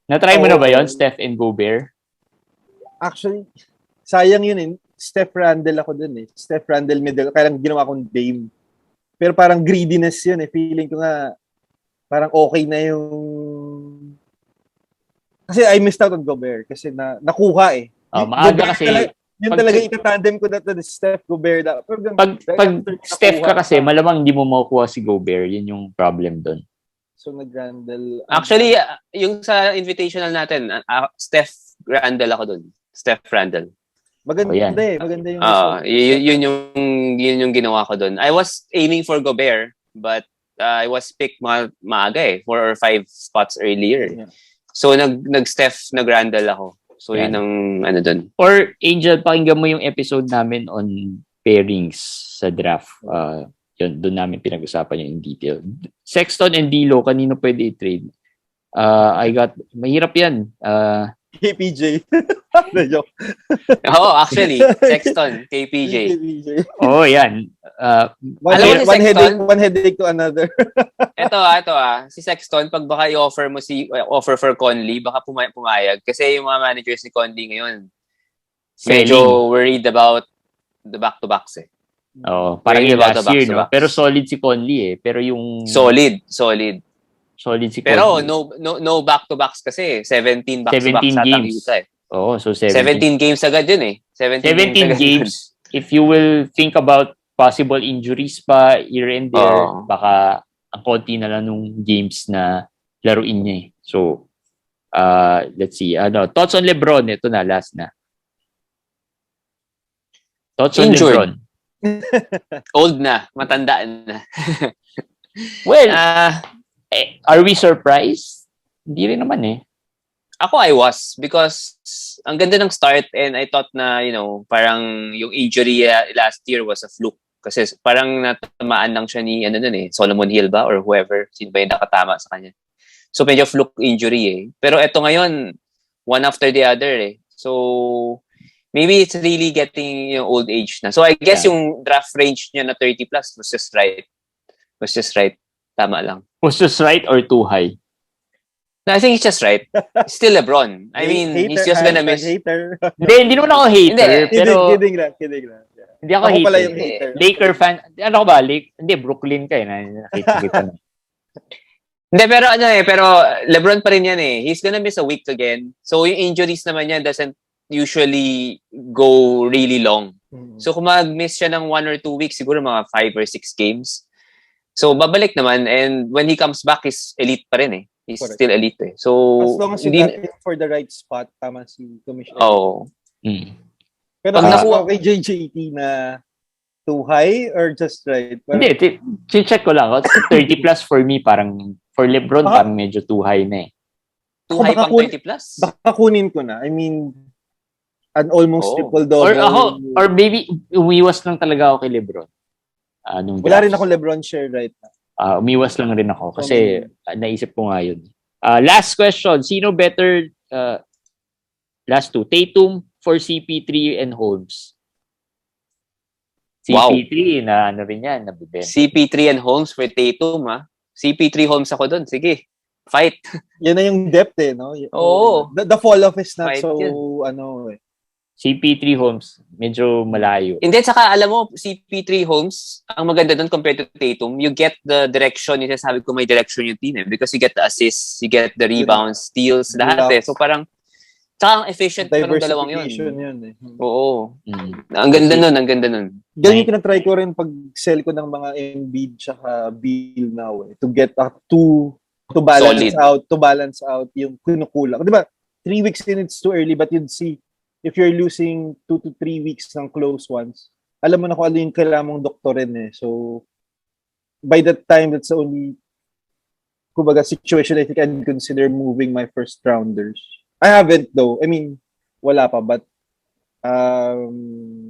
Na-try mo na ba yon Steph and Gobert? Actually, sayang yun eh. Steph Randall ako dun eh. Steph Randall middle. Kaya lang ginawa kong Dame. Pero parang greediness yun eh. Feeling ko nga parang okay na yung... Kasi I missed out on Gobert. Kasi nakuha eh. Maaga kasi... Yun talaga itatandem ko na to Steph Gobert. Pag Steph ka kasi, malamang hindi mo makukuha si Gobert. Yun yung problem doon. So, nag-Randall. Actually, yung sa invitational natin, Steph Randall ako doon. Steph Randall. Maganda Maganda yung yun yung ginawa ko doon. I was aiming for Gobert, but I was picked maaga eh. 4 or 5 spots earlier. Yeah. So, nag-Steph, nag-Randall ako. So, yun ang doon. Or, Angel, pakinggan mo yung episode namin on pairings sa draft. Yun, doon namin pinag-usapan yung in detail. Sexton and D'Lo, kanino pwede i-trade? Mahirap yan. KPJ. Actually, Sexton, KPJ. Yan. One headache to another. Ito si Sexton, pag baka i-offer mo offer for Conley, baka pumayag. Kasi yung mga managers ni Conley ngayon, medyo worried about the back-to-backs eh. Parang yung last year, no? Pero solid si Conley eh. Pero yung... Solid si Conley. Pero no back-to-backs kasi. 17 back-to-backs sa Tangita eh. So 17 games agad yun eh. 17 games. If you will think about possible injuries pa here and there, baka ang konti na lang nung games na laruin niya eh. So, let's see. Thoughts on LeBron? Ito na, last na. Thoughts on LeBron? Old na, matanda na. Well, are we surprised? Hindi rin naman eh. Ako, I was. Because ang ganda ng start and I thought na, parang yung injury last year was a fluke. Kasi parang natamaan lang siya ni, Solomon Hill ba? Or whoever. Sino ba yung nakatama sa kanya? So, medyo fluke injury eh. Pero eto ngayon, one after the other eh. So, maybe it's really getting yung old age na. So, I guess yung draft range niya na 30 plus was just right. Tama lang. Was just right or too high? No, I think it's just right. It's still LeBron. I mean, he's just gonna miss. Hater. Hindi naman ako hater. Hindi. Pero, Kidding lang. Yeah. Hindi ako Ako pala hater. yung hater. Laker fan. Ano ko ba? Hindi, Brooklyn ka eh. Nakita na. Hindi, pero LeBron pa rin yan eh. He's gonna miss a week again. So, yung injuries naman yan doesn't usually go really long. So, kung mag-miss siya ng 1 or 2 weeks, siguro mga 5 or 6 games. So, babalik naman. And when he comes back, he's elite pa rin eh. He's Correct. Still elite eh. So, as long as you got it for the right spot, tama si Commissioner. Oh. Pero kay JJT na too high or just right? Parang, hindi, check ko lang. 30 plus for me, parang for LeBron, parang medyo too high na eh. Too high pang 30 plus? Baka kunin ko na. I mean, an almost triple-double. Or maybe umiwas lang talaga ako kay LeBron. Wala rin ako LeBron share right now. Umiwas lang rin ako kasi naisip ko nga yun. Last question. Sino better? Last two. Tatum for CP3 and Holmes. CP3 na ano rin yan. CP3 and Holmes for Tatum ha? CP3 Holmes ako dun. Sige. Fight. Yan na yung depth eh, no? Oo. The fall off is not fight so, yan. CP3 Holmes, medyo malayo. And then, saka alam mo, CP3 Holmes, ang maganda doon compared to Tatum, you get the direction, yung sabi ko may direction yung team eh, because you get the assists, you get the rebounds, steals, lahat eh. So parang, saka ang efficient pa ng dalawang yun. Eh. Oo. Ang ganda nun. Ganyan yung tinatry ko rin pag sell ko ng mga Embiid tsaka Beal now eh, to get to balance out yung kinukulang. Di ba? 3 weeks in, it's too early, but you'd see if you're losing 2 to 3 weeks ng close ones, alam mo na kung ano yung kailangan mong doktorin eh. So, by that time, that's the only situation I think I'd consider moving my first rounders. I haven't though. I mean, wala pa, but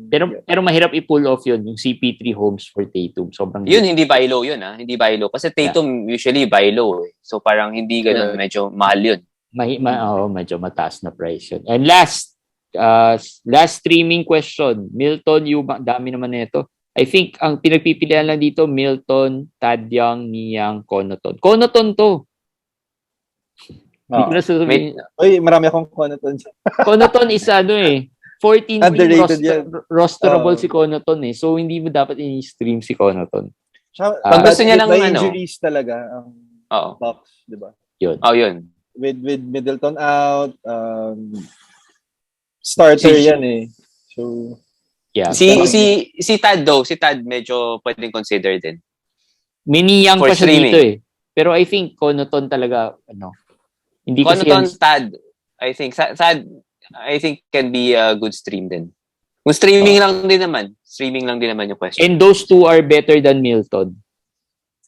pero mahirap i-pull off yun, yung CP3 Holmes for Tatum. Sobrang yun, hindi buy low yun ha. Hindi buy low. Kasi Tatum usually buy low eh. So, parang hindi ganun, medyo mahal yun. Medyo mataas na price yun. And last streaming question. Milton, dami naman nito. I think ang pinagpipilian lang dito, Milton, Tadyang, Niyang, Conaton. Conaton to. Hindi ko na sasabihin. Marami akong Conaton. Conaton is 14 rosterable si Conaton eh. So, hindi mo dapat i-stream si Conaton. Pag gusto niya lang injuries talaga ang Bucks, di ba? Yun. With Middleton out, starter yan eh. So, yeah. Si Tad though, si Tad medyo pwedeng consider din. Miniyang pa siya dito eh. Pero I think Conaton talaga, hindi kasi Conaton, Tad, I think, Tad, I think can be a good stream din. Kung streaming lang din naman yung question. And those two are better than Milton.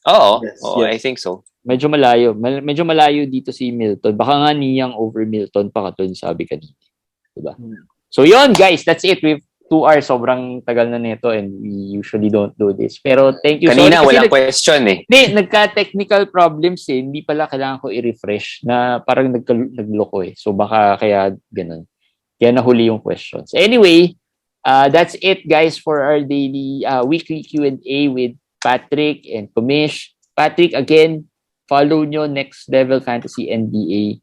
Oo, yes. I think so. Medyo malayo dito si Milton. Baka nga Niyang over Milton pa katulad sabi kanina. Diba? So yun guys, that's it. We've 2 hours, sobrang tagal na nito and we usually don't do this. Pero thank you. Kanina walang question eh. Hindi, nagka-technical problems eh. Hindi pala kailangan ko i-refresh na parang nagloko eh. So baka kaya ganun. Kaya nahuli yung questions. Anyway, that's it guys for our daily weekly Q&A with Patrick and Kumish. Patrick, again, follow nyo Next Level Fantasy NBA.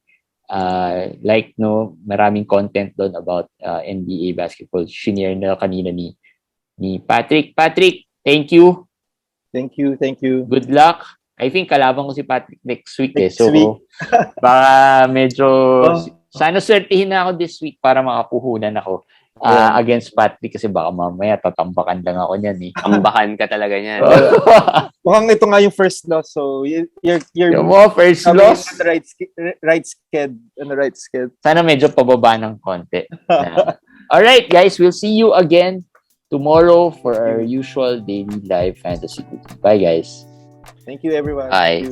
Maraming content doon about NBA basketball. Shinare na kanina ni Patrick. Patrick, thank you. Thank you. Good luck. I think kalaban ko si Patrick next week eh. So, baka medyo sana swertihin na ako this week para makapuhunan ako against Patrick kasi baka mamaya tatambakan lang ako niyan eh. Tambakan ka talaga niyan. Mukhang ito nga yung first loss. So, you're first loss? On the right sked. Sana medyo pababa ng konti. Alright guys, we'll see you again tomorrow for our usual daily live fantasy. Bye guys. Thank you everyone. Bye.